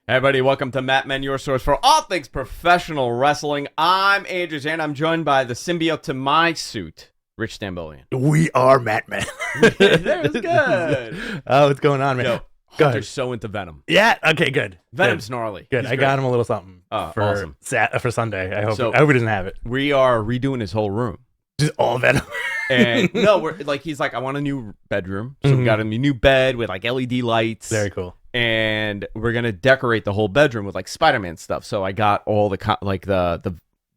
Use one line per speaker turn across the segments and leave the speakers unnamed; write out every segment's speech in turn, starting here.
Hey everybody, welcome to Matt Men, your source for all things professional wrestling. I'm Andrew Zan. I'm joined by the symbiote to my suit, Rich Stambolian.
We are Matt Men.
That was good.
Oh, what's going on, man?
Yo, Hunter's so into Venom.
Yeah. Okay. Good.
Venom's gnarly.
Good.
He's
Got him a little something for
awesome.
for Sunday. I hope.
So-
I hope he doesn't have it.
We are redoing his whole room.
Just all Venom.
And no, we're like, he's like, I want a new bedroom. So we got him a new bed with like LED lights.
Very cool.
And we're gonna decorate the whole bedroom with like Spider-Man stuff. So I got all the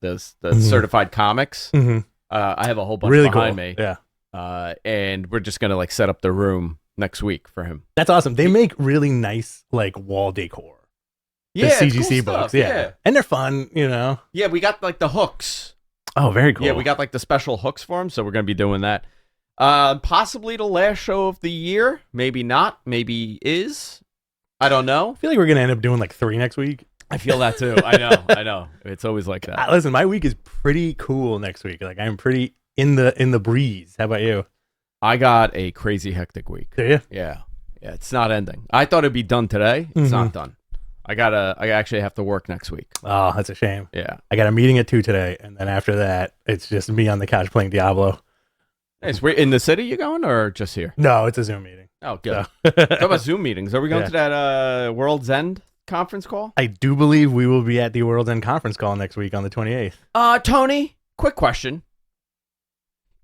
the certified comics.
Mhm.
I have a whole bunch
Really
behind
cool.
me.
Yeah.
And we're just gonna like set up the room next week for him.
That's awesome. They make really nice like wall decor. The
Yeah,
CGC
cool
books.
stuff,
Yeah. And they're fun. You know.
Yeah, we got like the hooks.
Oh, very cool.
Yeah, we got like the special hooks for him, so we're gonna be doing that. Possibly the last show of the year. Maybe not. Maybe is. I don't know.
I feel like we're gonna end up doing like 3 next week.
I feel that too. I know. It's always like that.
Listen, my week is pretty cool next week. Like I'm pretty in the breeze. How about you?
I got a crazy hectic week.
Do you?
Yeah, it's not ending. I thought it'd be done today. It's not done. I actually have to work next week.
Oh, that's a shame.
Yeah.
I got a meeting at 2 today, and then after that, it's just me on the couch playing Diablo.
Nice. We're in the city you going or just here?
No, it's a Zoom meeting.
Oh, good.
So.
Talk about Zoom meetings. Are we going
Yeah.
to that Worlds End conference call?
I do believe we will be at the Worlds End conference call next week on the 28th.
Tony, quick question.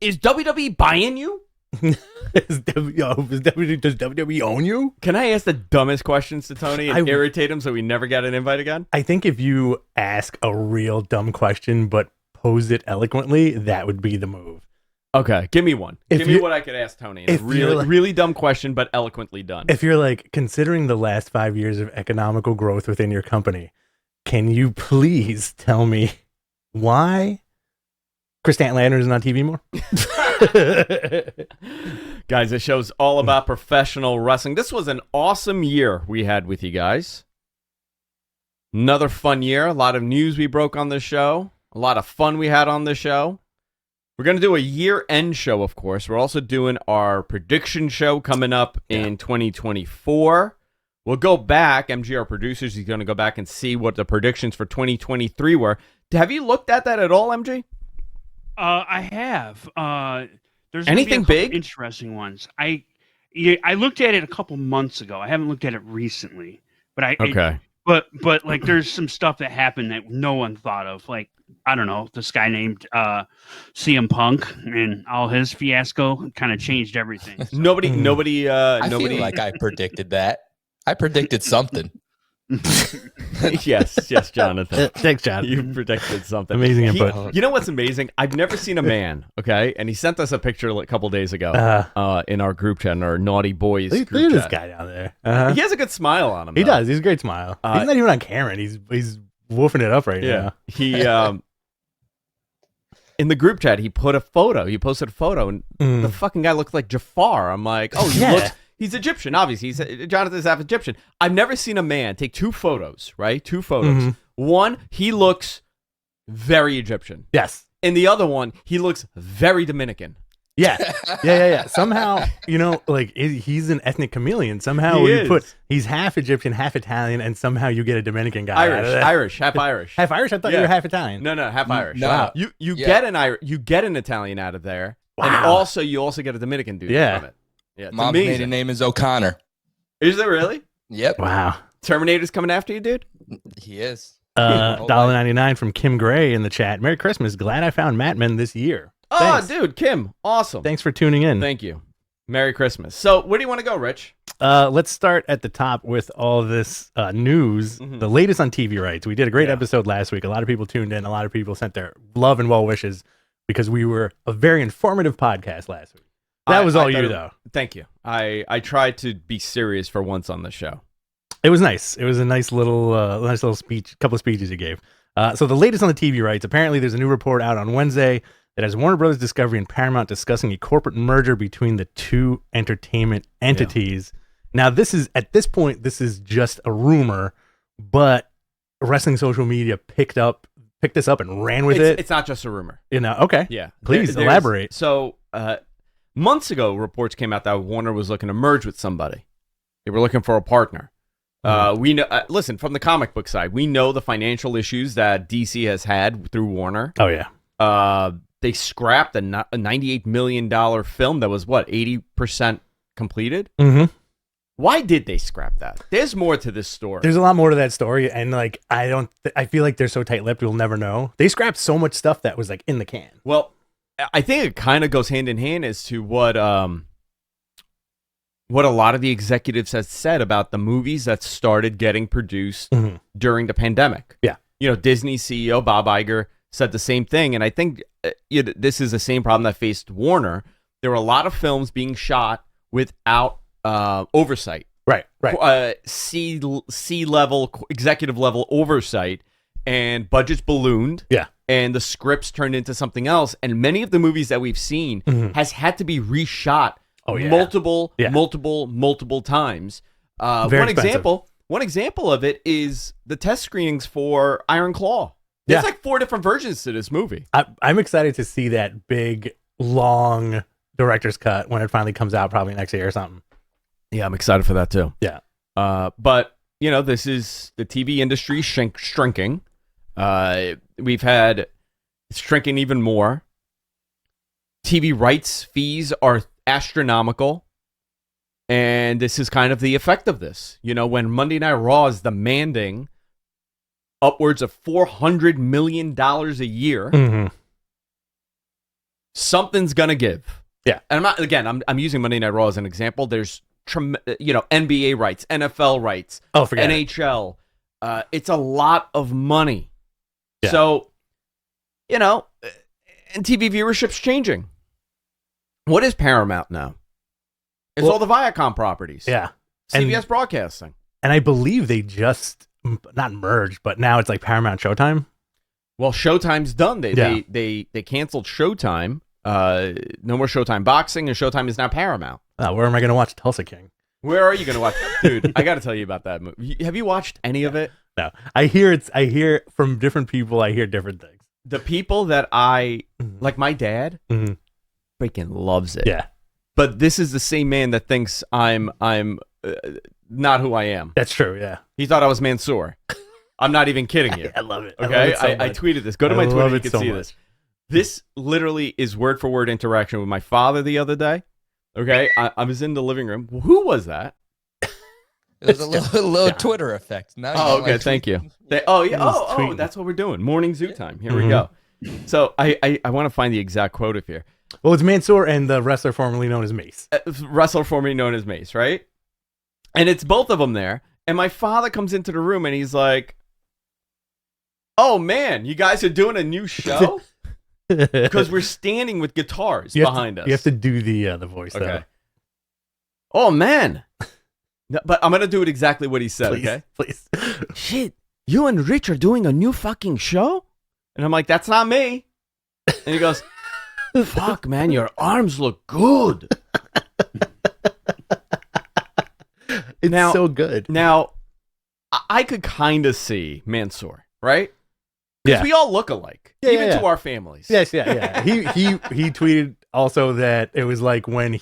Is WWE buying you?
Does WWE own you?
Can I ask the dumbest questions to Tony and
I-
irritate him so we never get an invite again?
I think if you ask a real dumb question but pose it eloquently, that would be the move.
Okay, give me one.
If
Give me
you-
what I could ask Tony.
if
A
you're
really,
like-
really dumb question, but eloquently done.
If you're like, considering the last 5 years of economical growth within your company, can you please tell me why Chris Stanlander isn't on TV more?
Guys, this show's all about professional wrestling. This was an awesome year we had with you guys. Another fun year. A lot of news we broke on this show. A lot of fun we had on this show. We're going to do a year-end show, of course. We're also doing our prediction show coming up in 2024. We'll go back. MG, our producers, he's going to go back and see what the predictions for 2023 were. Have you looked at that at all, MG?
I have. There's
Anything
gonna be a couple
big?
interesting ones. I looked at it a couple months ago. I haven't looked at it recently, but but like there's some stuff that happened that no one thought of. Like I don't know, this guy named CM Punk and all his fiasco kind of changed everything. So.
Nobody.
I feel like I predicted that. I predicted something.
yes, Jonathan.
Thanks, John.
You predicted something.
Amazing input.
You know what's amazing? I've never seen a man, okay? And he sent us a picture a couple days ago in our group chat, in our Naughty Boys
Look
group
at this
chat.
guy down there.
He has a good smile on him.
He
though.
does. He's a great smile. He's not even on camera. He's woofing it up right now.
He in the group chat, he put a photo. He posted a photo, and the fucking guy looked like Jafar. I'm like, oh, he's Egyptian, obviously. Jonathan's half Egyptian. I've never seen a man take 2 photos, right? 2 photos. One, he looks very Egyptian.
Yes.
And the other one, he looks very Dominican.
Yeah. Somehow, like he's an ethnic chameleon. Somehow he's half Egyptian, half Italian, and somehow you get a Dominican guy.
Irish, half Irish.
Half Irish? I thought you were half Italian.
No, half Irish.
No.
Wow. You get an Italian out of there.
Wow.
And you also get a Dominican dude from it. Yeah, it's
Mom's
amazing.
maiden name is O'Connor.
Is it really?
Yep.
Wow.
Terminator's coming after you, dude?
He is.
$1.99 from Kim Gray in the chat. Merry Christmas. Glad I found Matt Men this year.
Oh,
Thanks.
dude, Kim. Awesome.
Thanks for tuning in.
Thank you. Merry Christmas. So, where do you want to go, Rich?
Let's start at the top with all this news. The latest on TV rights. We did a great episode last week. A lot of people tuned in. A lot of people sent their love and well wishes because we were a very informative podcast last week. That was all you, though.
Thank you. I tried to be serious for once on the show.
It was nice. It was a nice little speech, couple of speeches you gave. So the latest on the TV rights. Apparently, there's a new report out on Wednesday that has Warner Brothers Discovery and Paramount discussing a corporate merger between the 2 entertainment entities. Now, at this point, this is just a rumor, but wrestling social media picked this up and ran with it.
It's not just a rumor.
Okay.
Yeah.
Please elaborate.
So, months ago, reports came out that Warner was looking to merge with somebody. They were looking for a partner. We know. Listen, from the comic book side, we know the financial issues that DC has had through Warner.
Oh yeah.
They scrapped a $98 million film that was 80% completed.
Mm-hmm.
Why did they scrap that? There's more to this story.
There's a lot more to that story, and like I feel like they're so tight-lipped we'll never know. They scrapped so much stuff that was like in the can.
Well, I think it kind of goes hand in hand as to what a lot of the executives have said about the movies that started getting produced during the pandemic.
Yeah.
Disney CEO Bob Iger said the same thing, and I think this is the same problem that faced Warner. There were a lot of films being shot without oversight.
Right.
C-level, executive level oversight, and budgets ballooned.
Yeah.
And the scripts turned into something else. And many of the movies that we've seen has had to be reshot multiple times. One example of it is the test screenings for Iron Claw. There's like 4 different versions to this movie.
I'm excited to see that big, long director's cut when it finally comes out, probably next year or something.
Yeah, I'm excited for that too.
Yeah.
But, this is the TV industry shrinking. We've had it's shrinking even more. TV rights fees are astronomical. And this is kind of the effect of this. When Monday Night Raw is demanding upwards of $400 million a year, something's going to give.
Yeah.
And I'm using Monday Night Raw as an example. There's, NBA rights, NFL rights, NHL. It's a lot of money. Yeah. So, and TV viewership's changing. What is Paramount now? It's all the Viacom properties.
Yeah.
CBS Broadcasting.
And I believe they just, not merged, but now it's like Paramount Showtime.
Well, Showtime's done. They canceled Showtime. No more Showtime Boxing, and Showtime is now Paramount.
Where am I going to watch Tulsa King?
Where are you going to watch? Dude, I got to tell you about that movie. Have you watched any of it?
No. I hear from different people, I hear different things.
The people that like my dad, freaking loves it.
Yeah.
But this is the same man that thinks I'm not who I am.
That's true, yeah.
He thought I was Mansoor. I'm not even kidding you.
I love it.
Okay? I tweeted this. Go to my Twitter, you can see this. This literally is word for word interaction with my father the other day. Okay, I was in the living room. Who was that?
It was a little Twitter effect. Now
okay, thank you. That's what we're doing. Morning Zoo time. Here we go. So I want to find the exact quote of here.
Well, it's Mansoor and the wrestler formerly known as Mace.
Right? And it's both of them there. And my father comes into the room and he's like, "Oh man, you guys are doing a new show?" Because we're standing with guitars behind us.
You have to do the voice,
okay.
Though.
Oh, man. No, but I'm going to do it exactly what he said, okay?
Please.
Shit, you and Rich are doing a new fucking show? And I'm like, that's not me. And he goes, fuck, man, your arms look good.
It's so good.
Now, I could kind of see Mansoor, right? Because we all look alike, even to our families.
Yes, yeah. He tweeted also that it was like when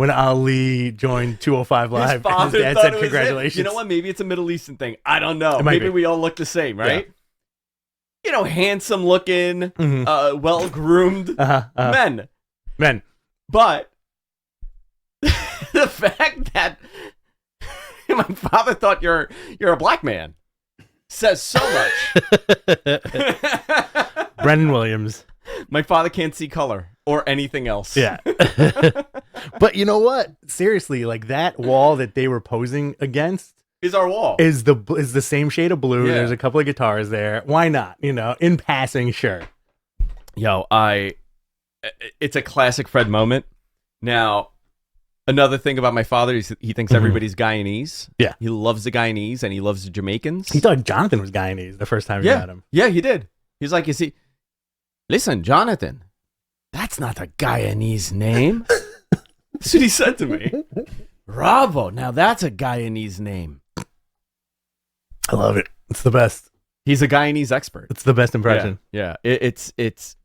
Ali joined 205 Live.
His father
his dad said congratulations.
You know what? Maybe it's a Middle Eastern thing. I don't know. Maybe we all look the same, right? Yeah. Handsome looking, well groomed men. But the fact that my father thought you're a black man says so much.
Brendan Williams.
My father can't see color or anything else.
Yeah. But you know what? Seriously, like that wall that they were posing against
is our wall.
Is the same shade of blue. Yeah. There's a couple of guitars there. Why not? In passing, sure.
It's a classic Fred moment. Now, another thing about my father is he thinks everybody's Guyanese.
Yeah.
He loves the Guyanese and he loves the Jamaicans.
He thought Jonathan was Guyanese the first time he met him.
Yeah, he did. He's like, listen, Jonathan, that's not a Guyanese name. That's what he said to me. Bravo. Now that's a Guyanese name.
I love it. It's the best.
He's a Guyanese expert.
It's the best impression.
Yeah. It's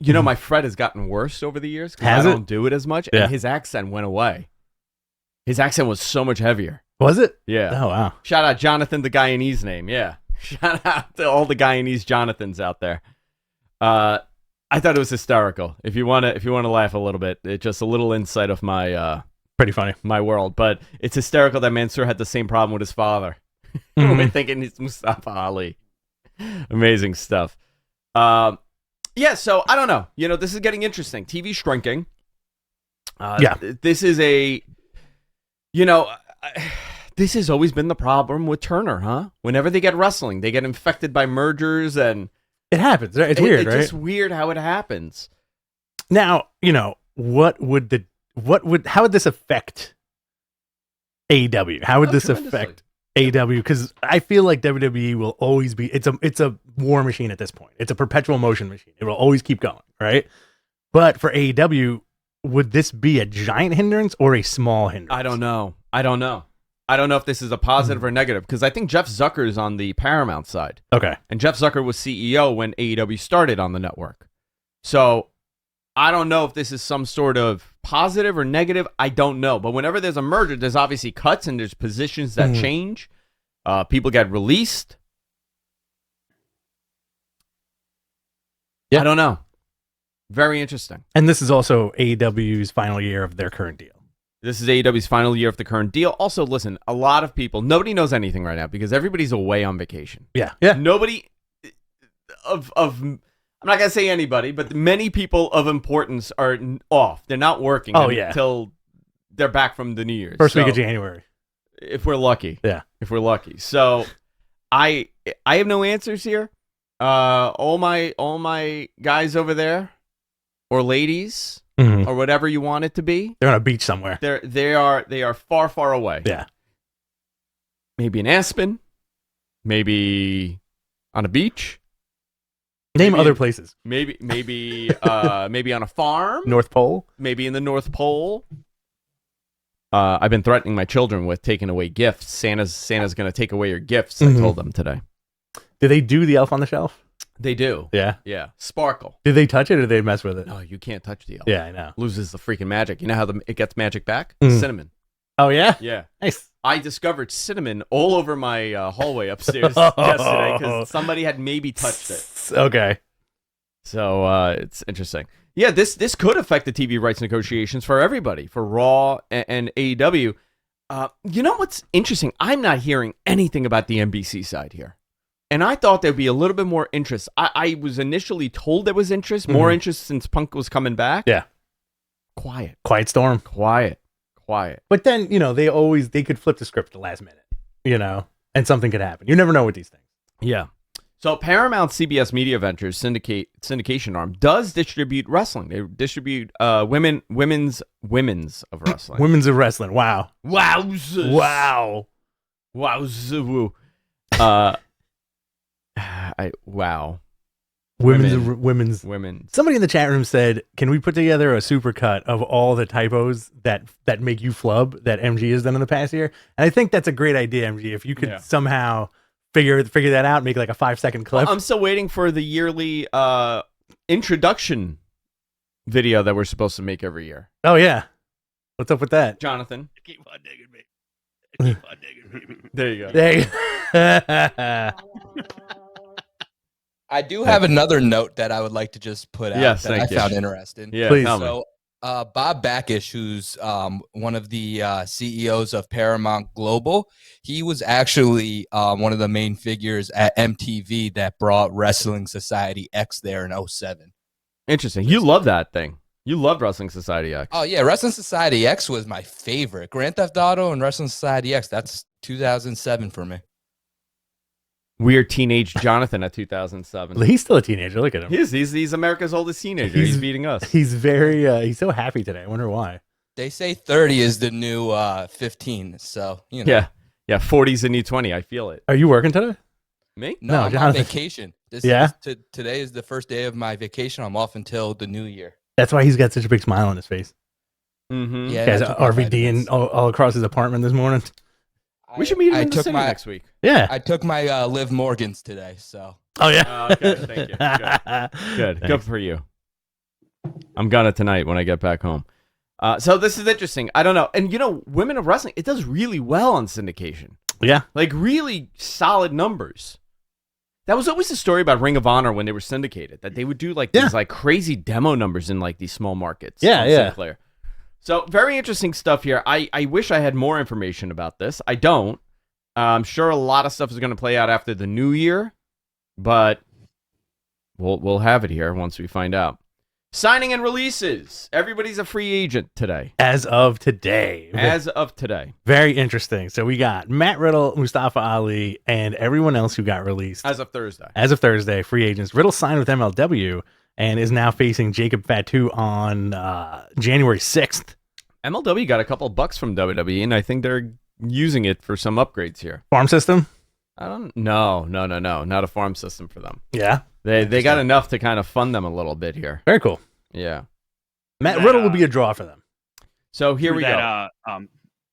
my Fred has gotten worse over the years because I don't do it as much. And his accent went away. His accent was so much heavier.
Was it?
Yeah.
Oh, wow.
Shout out Jonathan, the Guyanese name. Yeah. Shout out to all the Guyanese Jonathans out there. I thought it was hysterical. If you want to laugh a little bit, it's just a little insight of my
pretty funny
my world. But it's hysterical that Mansoor had the same problem with his father. We're thinking he's Mustafa Ali. Amazing stuff. Yeah. So I don't know. This is getting interesting. TV's shrinking. This is this has always been the problem with Turner, huh? Whenever they get wrestling, they get infected by mergers, and
it happens. Right? It's weird, right?
It's just weird how it happens.
Now, how would this affect AEW? How would this affect AEW? Because I feel like WWE will always be. It's a war machine at this point. It's a perpetual motion machine. It will always keep going, right? But for AEW, would this be a giant hindrance or a small hindrance?
I don't know. I don't know if this is a positive or negative, because I think Jeff Zucker is on the Paramount side. Okay. And Jeff Zucker was CEO when AEW started on the network. So I don't know if this is some sort of positive or negative. I don't know. But whenever there's a merger, there's obviously cuts and there's positions that change. People get released. Yeah. I don't know. Very interesting.
And this is also AEW's final year of their current deal.
This is AEW's final year of the current deal. Also, listen, a lot of people, nobody knows anything right now because everybody's away on vacation.
Yeah.
Nobody I'm not going to say anybody, but many people of importance are off. They're not working until they're back from the New Year's.
First week of January.
If we're lucky.
Yeah.
If we're lucky. So I have no answers here. All my guys over there or ladies or whatever you want it to be.
They're on a beach somewhere.
They are far, far away.
Yeah.
Maybe in Aspen. Maybe on a beach.
Name other places.
Maybe on a farm.
North Pole.
Maybe in the North Pole. I've been threatening my children with taking away gifts. Santa's going to take away your gifts. I told them today.
Do they do the elf on the shelf?
They do.
Yeah.
Yeah. Sparkle.
Did they touch it or did they mess with it?
No, you can't touch the elf.
Yeah, I know.
Loses the freaking magic. You know how it gets magic back? Cinnamon.
Oh, yeah?
Yeah.
Nice.
I discovered cinnamon all over my hallway upstairs yesterday because somebody had maybe touched it.
Okay.
So it's interesting. Yeah, this could affect the TV rights negotiations for everybody, for Raw and AEW. You know what's interesting? I'm not hearing anything about the NBC side here. And I thought there'd be a little bit more interest. I was initially told there was interest, more interest since Punk was coming back.
Yeah.
Quiet.
Quiet storm.
Quiet.
But then, they could flip the script at the last minute, and something could happen. You never know with these things.
Yeah. So Paramount CBS Media Ventures syndication arm does distribute wrestling. They distribute women's of wrestling.
Women's of wrestling. Wow.
Wowzers.
Wow.
Wowzoo. Wow.
Women's. Somebody in the chat room said, "Can we put together a supercut of all the typos that make you flub that MG has done in the past year?" And I think that's a great idea, MG. If you could somehow figure that out, make like a 5-second clip.
Well, I'm still waiting for the yearly introduction video that we're supposed to make every year.
Oh yeah, what's up with that,
Jonathan?
Keep on digging me.
There you go.
There you go.
I do have another note that I would like to just put out that I found interesting.
Yeah,
please.
So Bob Backish, who's one of the CEOs of Paramount Global, he was actually one of the main figures at MTV that brought Wrestling Society X there in 2007.
Interesting. You love that thing. You loved Wrestling Society X.
Oh, yeah. Wrestling Society X was my favorite. Grand Theft Auto and Wrestling Society X, that's 2007 for me.
Weird teenage Jonathan at 2007.
He's still a teenager. Look at him.
He's America's oldest teenager. He's beating us.
He's he's so happy today. I wonder why.
They say 30 is the new 15. So,
Yeah. 40's the new 20. I feel it.
Are you working today?
Me?
No, I'm on vacation. Today is the first day of my vacation. I'm off until the new year.
That's why he's got such a big smile on his face.
Mm-hmm.
Yeah,
he has RVD all across his apartment this morning.
We should meet him in the city next week.
Yeah.
I took my Liv Morgans today, so.
Oh, yeah.
Okay, thank you. Good for you. I'm gonna tonight when I get back home. So this is interesting. I don't know. And, Women of Wrestling, it does really well on syndication.
Yeah.
Like, really solid numbers. That was always the story about Ring of Honor when they were syndicated, that they would do, these, crazy demo numbers in, these small markets.
Yeah, yeah.
Sinclair. So, very interesting stuff here. I wish I had more information about this. I don't. I'm sure a lot of stuff is going to play out after the new year, but we'll have it here once we find out. Signing and releases. Everybody's a free agent today.
As of today.
Very
interesting. So we got Matt Riddle, Mustafa Ali, and everyone else who got released.
As of Thursday,
free agents. Riddle signed with MLW and is now facing Jacob Fatu on January 6th.
MLW got a couple of bucks from WWE, and I think they're using it for some upgrades here.
Farm system?
I don't No, not a farm system for them.
Yeah.
They got enough to kind of fund them a little bit here.
Very cool.
Yeah.
Matt Riddle will be a draw for them.
So here we go.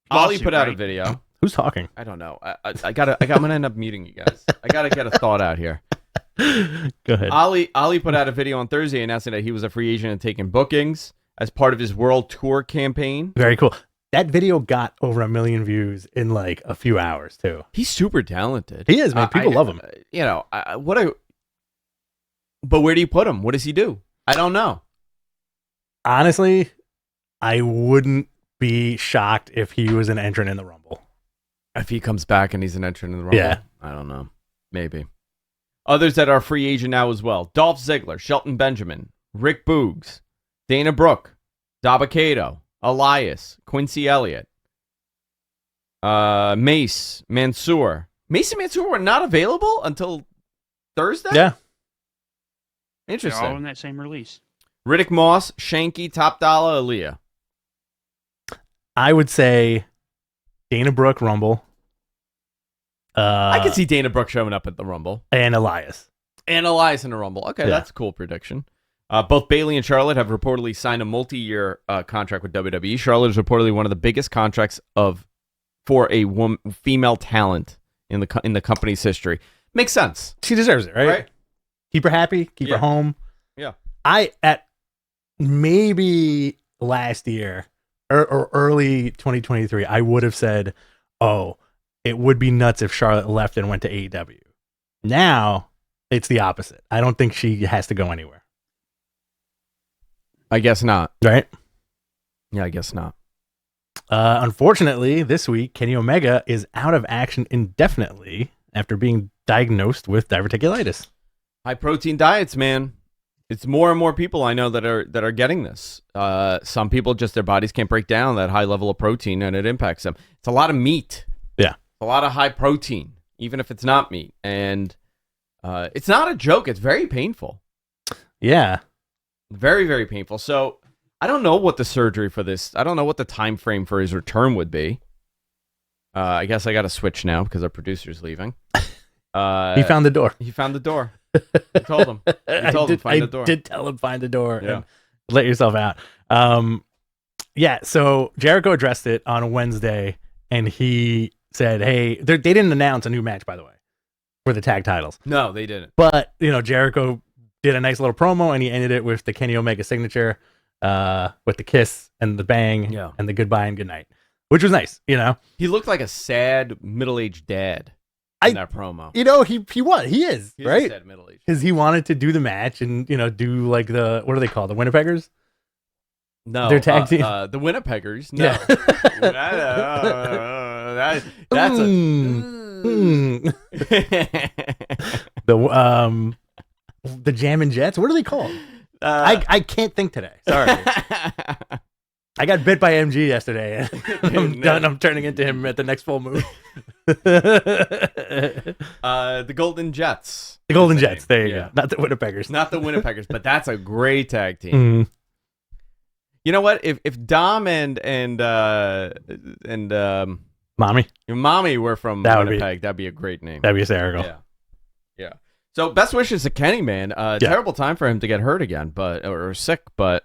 Ollie put out a video.
Who's talking?
I don't know. I'm gonna end up muting you guys. I gotta get a thought out here.
Go ahead.
Ollie put out a video on Thursday announcing that he was a free agent and taking bookings as part of his world tour campaign.
Very cool. That video got over 1 million views in a few hours too.
He's super talented.
He is, man. People love him.
But where do you put him? What does he do? I don't know.
Honestly, I wouldn't be shocked if he was an entrant in the Rumble.
If he comes back and he's an entrant in the Rumble?
Yeah.
I don't know. Maybe. Others that are free agent now as well. Dolph Ziggler, Shelton Benjamin, Rick Boogs, Dana Brooke, Dabba-Kato, Elias, Quincy Elliott, Mace, Mansoor. Mace and Mansoor were not available until Thursday?
Yeah.
Interesting.
They're all in that same release.
Riddick Moss, Shanky, Top Dollar, Aaliyah.
I would say Dana Brooke, Rumble.
I could see Dana Brooke showing up at the Rumble.
And Elias.
And Elias in the Rumble. Okay, That's a cool prediction. Both Bayley and Charlotte have reportedly signed a multi-year contract with WWE. Charlotte is reportedly one of the biggest contracts for a female talent in the company's history. Makes sense.
She deserves it, right? Keep her happy. Keep her home.
Yeah.
At maybe last year or early 2023, I would have said, oh, it would be nuts if Charlotte left and went to AEW. Now, it's the opposite. I don't think she has to go anywhere.
I guess not.
Right?
Yeah, I guess not.
Unfortunately, this week, Kenny Omega is out of action indefinitely after being diagnosed with diverticulitis.
High protein diets, man. It's more and more people I know that are getting this. Some people just their bodies can't break down that high level of protein and it impacts them. It's a lot of meat.
Yeah.
A lot of high protein, even if it's not meat. And it's not a joke. It's very painful.
Yeah.
Very, very painful. So I don't know what the surgery for this, I don't know what the time frame for his return would be. I guess I got to switch now because our producer's leaving.
He found the door.
He found the door. I told him. I told him find the door.
I did tell him find the door.
Yeah.
And let yourself out. So Jericho addressed it on Wednesday, and he said, hey, they didn't announce a new match, by the way, for the tag titles.
No, they didn't.
But, Jericho did a nice little promo, and he ended it with the Kenny Omega signature, with the kiss and the bang and the goodbye and goodnight, which was nice,
He looked like a sad middle-aged dad. In that promo.
He is, right? Because he wanted to do the match and, do like what are they called? The Winnipeggers?
No.
Their tag team?
The Winnipeggers? No.
Yeah.
That's
the Jammin' Jets? What are they called? I can't think today. Sorry. I got bit by MG yesterday. I'm done. I'm turning into him at the next full moon.
The Golden Jets.
The Golden Jets. There you go. Not the Winnipeggers.
Not the Winnipeggers, but that's a great tag team.
Mm-hmm.
You know what? If Dom and Mommy were from Winnipeg, that'd be a great name.
That'd be hysterical.
Yeah. So best wishes to Kenny, man. Terrible time for him to get hurt again, or sick, but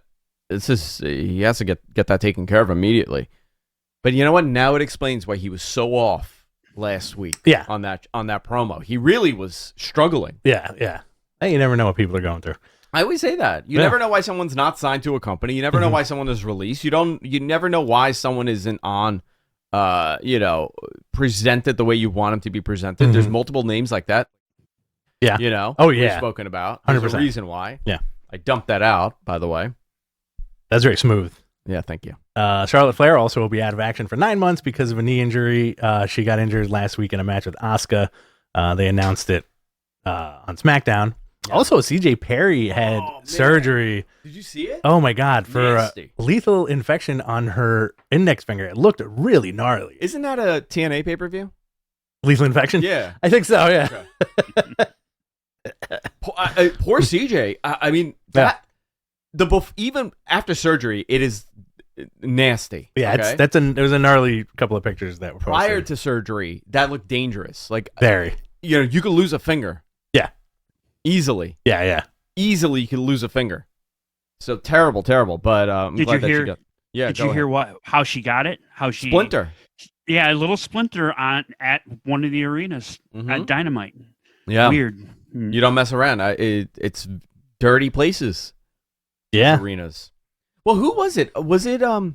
he has to get that taken care of immediately. But you know what? Now it explains why he was so off last week.
Yeah.
On that promo, he really was struggling.
Yeah. Hey, you never know what people are going through.
I always say that. You never know why someone's not signed to a company. You never know why someone is released. You never know why someone isn't on, presented the way you want them to be presented. There's multiple names like that.
Yeah.
We've spoken about. There's
100%.
a reason why.
Yeah.
I dumped that out, by the way.
That's very smooth.
Yeah, thank you.
Charlotte Flair also will be out of action for 9 months because of a knee injury. She got injured last week in a match with Asuka. They announced it on SmackDown. Yeah. Also, CJ Perry had surgery.
Did you see it?
Oh my God! For a lethal infection on her index finger. It looked really gnarly.
Isn't that a TNA pay-per-view?
Lethal infection?
Yeah,
I think so. Yeah.
Okay. Poor CJ. I mean, even after surgery, it is nasty.
Yeah,
okay?
It was a gnarly couple of pictures that were posted.
Prior to surgery, that looked dangerous. Like
very.
You could lose a finger.
Yeah.
Easily.
Yeah.
Easily, you could lose a finger. So terrible. But I'm
did
glad
you
that
hear?
she got. Yeah.
Did you hear how she got it? How she
splinter?
Yeah, a little splinter at one of the arenas at Dynamite.
Yeah.
Weird.
You don't mess around. It's dirty places.
Yeah.
Arenas. Well, who was it? Was it do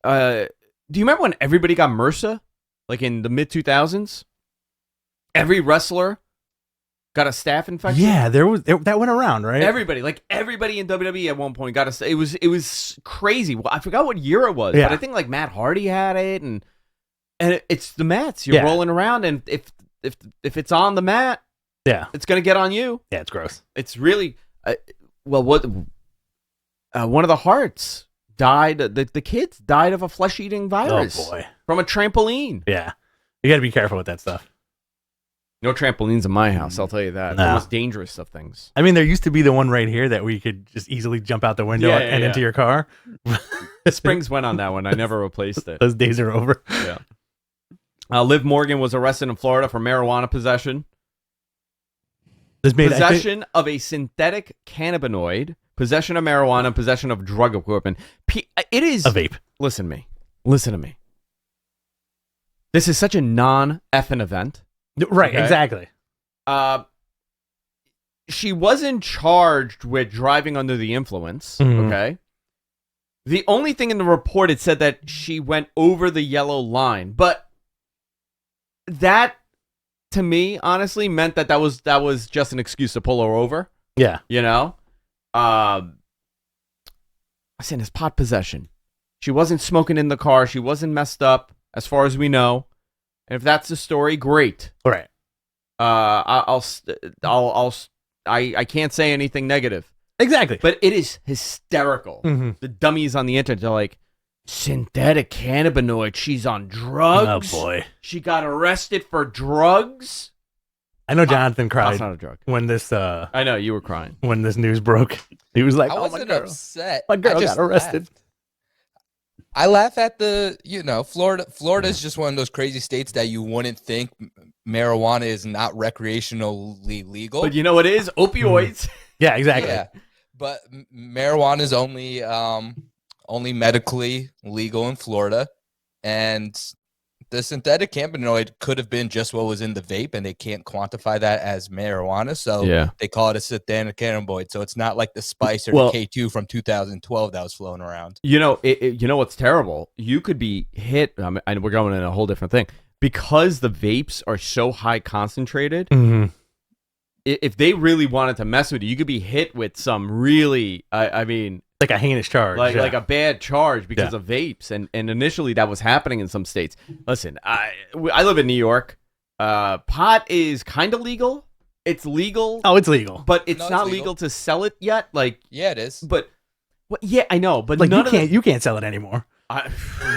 you remember when everybody got MRSA? Like in the mid 2000s? Every wrestler got a staph infection.
Yeah, that went around, right?
Everybody in WWE at one point got a. It was crazy. Well, I forgot what year it was, but I think like Matt Hardy had it, and it's the mats. You're rolling around, and if it's on the mat, it's gonna get on you.
Yeah, it's gross.
It's really one of the Harts died. The kids died of a flesh-eating virus.
Oh boy,
from a trampoline.
Yeah, you got to be careful with that stuff.
No trampolines in my house, I'll tell you that. No. The most dangerous of things.
I mean, there used to be the one right here that we could just easily jump out the window and into your car.
Springs went on that one. I never replaced it.
Those days are over.
Yeah. Liv Morgan was arrested in Florida for marijuana possession. Possession of a synthetic cannabinoid, possession of marijuana, possession of drug equipment. It is
a vape.
Listen to me. This is such a non-effing event.
Right, exactly.
She wasn't charged with driving under the influence, okay? The only thing in the report, it said that she went over the yellow line, but that, to me, honestly, meant that was just an excuse to pull her over.
Yeah.
You know? I said, it's pot possession. She wasn't smoking in the car. She wasn't messed up, as far as we know. And if that's the story, great.
All right.
I can't say anything negative.
Exactly.
But it is hysterical. The dummies on the internet are like, synthetic cannabinoid. She's on drugs.
Oh boy.
She got arrested for drugs.
I know Jonathan cried.
That's not a drug.
When this
I know you were crying.
When this news broke. He was like,
I wasn't upset.
My girl got arrested.
Laughed. I laugh at Florida is just one of those crazy states that you wouldn't think marijuana is not recreationally legal.
But you know what it is? Opioids.
Yeah, exactly.
Yeah. But marijuana is only medically legal in Florida. And the synthetic cannabinoid could have been just what was in the vape, and they can't quantify that as marijuana. So they call it a synthetic cannabinoid. So it's not like the spice or the K2 from 2012 that was flowing around. You know,
you know what's terrible? You could be hit. And we're going in a whole different thing. Because the vapes are so high concentrated, if they really wanted to mess with you, you could be hit with some really,
like a heinous charge,
like a bad charge because of vapes, and initially that was happening in some states. Listen, I live in New York. Pot is kind of legal. It's legal.
Oh, it's legal,
but it's not legal to sell it yet. Like,
yeah, it is.
But yeah, I know. But
like you can't sell it anymore.
I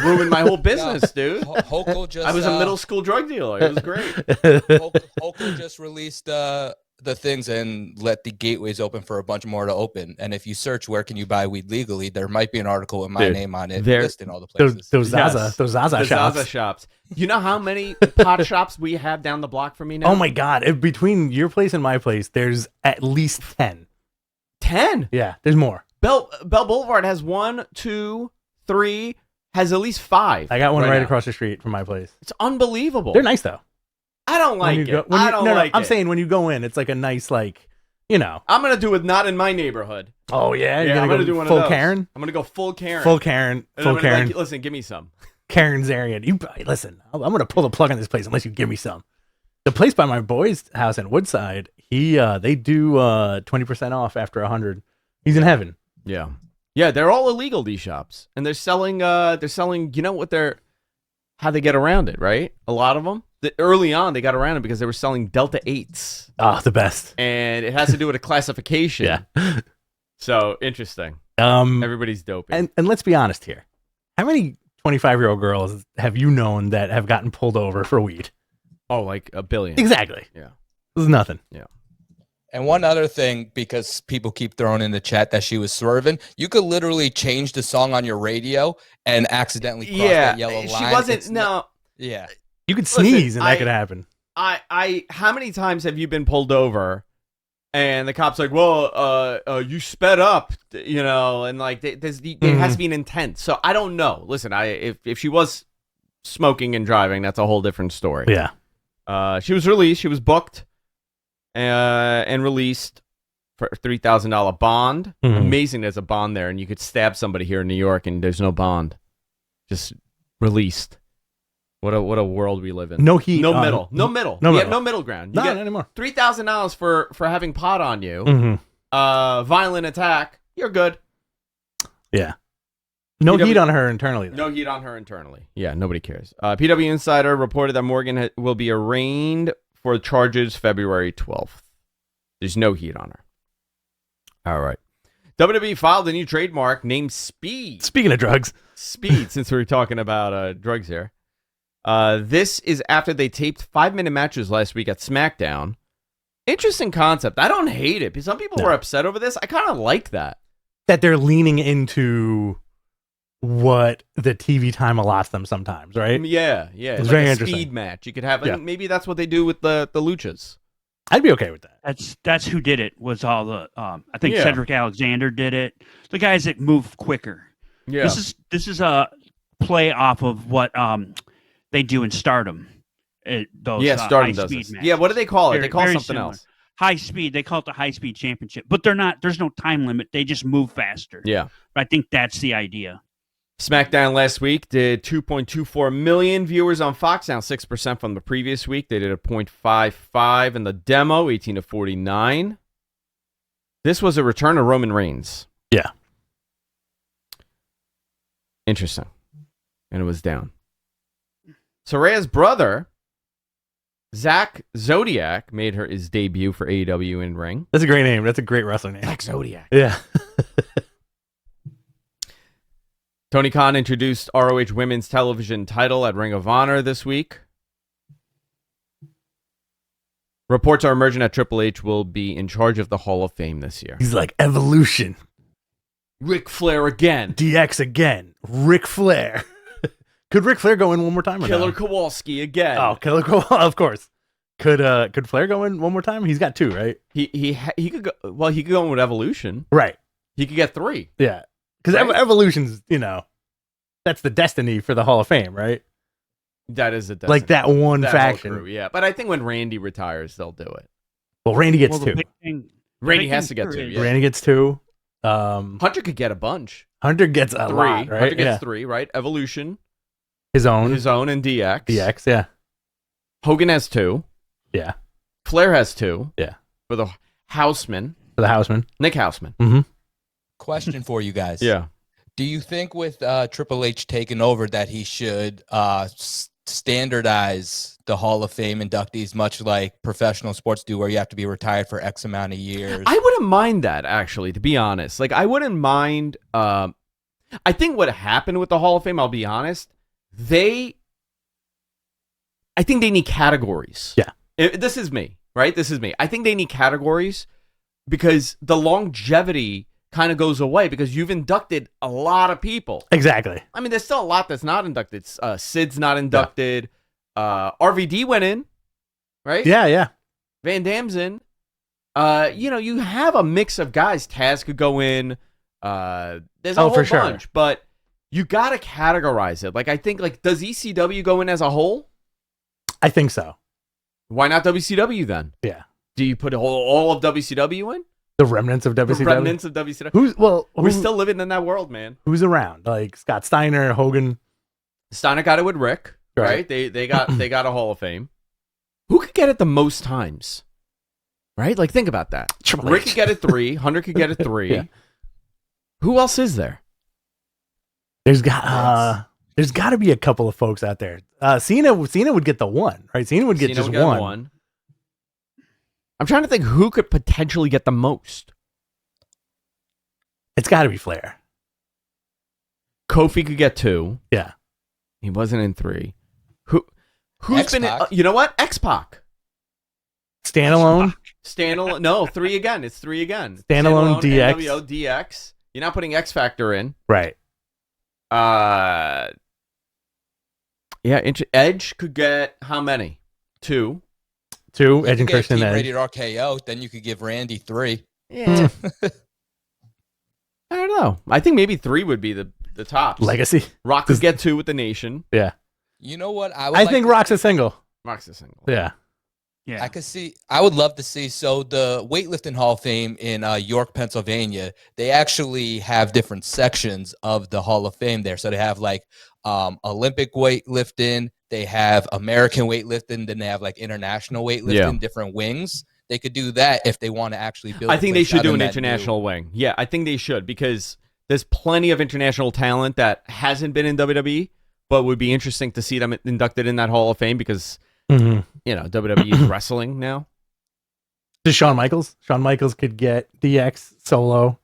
ruined my whole business, dude.
Hochul just,
I was a middle school drug dealer. It was great.
Hochul just released the things and let the gateways open for a bunch more to open. And if you search where can you buy weed legally, there might be an article with my name on it listing all the places.
Those Zaza
shops. You know how many pot shops we have down the block from me now?
Oh my God. Between your place and my place, there's at least 10.
10?
Yeah, there's more.
Bell Boulevard has 1, 2, 3, has at least 5.
I got one right across the street from my place.
It's unbelievable.
They're nice though.
I don't like it. I don't like it.
I'm saying when you go in, it's like a nice, like, you know.
I'm going to do it not in my neighborhood.
Oh, yeah? You're
I'm
going to
do
go
one
full
of those.
Karen?
I'm going to go full Karen.
Full Karen.
And
Full
I'm gonna be
Karen.
like, listen, give me some.
Karen's area. Listen, I'm going to pull the plug on this place unless you give me some. The place by my boy's house in Woodside, they do 20% off after 100. He's in heaven.
Yeah. Yeah, they're all illegal, these shops. And they're selling, you know what how they get around it, right? A lot of them. Early on, they got around it because they were selling Delta 8s.
Oh, the best.
And it has to do with a classification.
Yeah.
So, interesting. Everybody's doping.
And let's be honest here. How many 25-year-old girls have you known that have gotten pulled over for weed?
Oh, like a billion.
Exactly.
Yeah.
This is nothing.
Yeah.
And one other thing, because people keep throwing in the chat that she was swerving, you could literally change the song on your radio and accidentally cross that yellow line.
She wasn't.
Yeah.
You could sneeze and that could happen.
How many times have you been pulled over and the cop's like, well, you sped up, you know, and like there has to be an intent. So I don't know. Listen, if she was smoking and driving, that's a whole different story.
Yeah.
She was released. She was booked and released for a $3,000 bond. Amazing there's a bond there, and you could stab somebody here in New York and there's no bond. Just released. What a world we live in.
No heat.
No middle. No middle.
No
You
middle.
have no middle ground.
Not anymore.
$3,000 for having pot on you.
Mm-hmm.
Violent attack. You're good.
Yeah. No heat on her internally, though.
No heat on her internally. Yeah, nobody cares. PW Insider reported that Morgan will be arraigned for charges February 12th. There's no heat on her. All right. WWE filed a new trademark named Speed.
Speaking of drugs.
Speed, since we were talking about drugs here. This is after they taped 5-minute matches last week at SmackDown. Interesting concept. I don't hate it. Some people were upset over this. I kind of like that.
That they're leaning into what the TV time allots them sometimes, right?
Yeah. It's
like
very
a
interesting. Speed match. You could have, maybe that's what they do with the luchas.
I'd be okay with that.
That's who did it. Was all the I think Cedric Alexander did it. The guys that move quicker.
Yeah.
This is a play off of what they do in Stardom.
Stardom does this. Yeah, what do they call it? They call it something else.
High speed. They call it the high speed championship. But there's no time limit. They just move faster.
Yeah.
But I think that's the idea.
SmackDown last week did 2.24 million viewers on Fox, down 6% from the previous week. They did a 0.55 in the demo, 18 to 49. This was a return of Roman Reigns.
Yeah.
Interesting. And it was down. Soraya's brother, Zach Zodiac, made his debut for AEW in ring.
That's a great name. That's a great wrestling name.
Zach Zodiac.
Yeah.
Tony Khan introduced ROH Women's Television title at Ring of Honor this week. Reports are emerging that Triple H will be in charge of the Hall of Fame this year.
He's like, evolution.
Ric Flair again.
DX again. Ric Flair. Could Ric Flair go in one more time? Or
Killer
no?
Kowalski again.
Oh, Killer Kowalski, of course. Could Flair go in one more time? He's got 2, right?
He could go. Well, he could go in with Evolution.
Right.
He could get 3.
Yeah. Because Evolution's, that's the destiny for the Hall of Fame, right?
That is a destiny.
Like that one faction.
Crew, yeah. But I think when Randy retires, they'll do it.
Well, Randy gets 2.
Randy has to get 2. Yeah.
Randy gets 2.
Hunter could get a bunch.
Hunter gets a
3.
lot, right?
Hunter gets 3, right? Evolution.
His own,
and DX.
DX, yeah.
Hogan has 2.
Yeah.
Flair has 2.
Yeah.
For the Houseman. Nick Houseman.
Mm-hmm.
Question for you guys.
Yeah.
Do you think with Triple H taking over that he should standardize the Hall of Fame inductees much like professional sports do, where you have to be retired for X amount of years?
I wouldn't mind that, actually, to be honest. Like, I wouldn't mind. I think what happened with the Hall of Fame, I'll be honest, I think they need categories.
Yeah.
This is me, right? This is me. I think they need categories because the longevity kind of goes away because you've inducted a lot of people.
Exactly.
I mean, there's still a lot that's not inducted. Sid's not inducted. Yeah. RVD went in, right?
Yeah.
Van Damme's in. You have a mix of guys. Taz could go in. There's a whole bunch, sure. But you got to categorize it. Like, I think, does ECW go in as a whole?
I think so.
Why not WCW then?
Yeah.
Do you put all of WCW in?
The remnants of WCW.
The remnants of WCW. We're still living in that world, man.
Who's around? Like Scott Steiner, Hogan.
Steiner got it with Rick, right? They got a Hall of Fame. Who could get it the most times? Right? Like, think about that. Rick could get it 3. Hunter could get it 3. Yeah. Who else is there?
There's got to be a couple of folks out there. Cena would get the 1, right? Cena would get just 1.
I'm trying to think who could potentially get the most.
It's got to be Flair.
Kofi could get 2.
Yeah.
He wasn't in 3. Who's X-Pac. Been in, you know what? X-Pac.
Standalone?
Standalone. No, 3 again. It's 3 again.
Standalone DX.
NWO, DX. You're not putting X Factor in.
Right.
Yeah, Edge could get how many? 2.
2, Edge and Christian Edge.
Rated RKO, then you could give Randy 3.
Yeah. I don't know. I think maybe 3 would be the tops.
Legacy.
Rock could get 2 with the Nation.
Yeah.
You know what?
I think Rock's a single.
Rock's a single.
Yeah.
Yeah.
I would love to see. So the Weightlifting Hall of Fame in York, Pennsylvania, they actually have different sections of the Hall of Fame there. So they have like Olympic weightlifting, they have American weightlifting, then they have like international weightlifting, different wings. They could do that if they want to actually build.
I think they should do an international wing. Yeah, I think they should, because there's plenty of international talent that hasn't been in WWE, but would be interesting to see them inducted in that Hall of Fame, because WWE is wrestling now.
Does Shawn Michaels? Shawn Michaels could get DX Solo,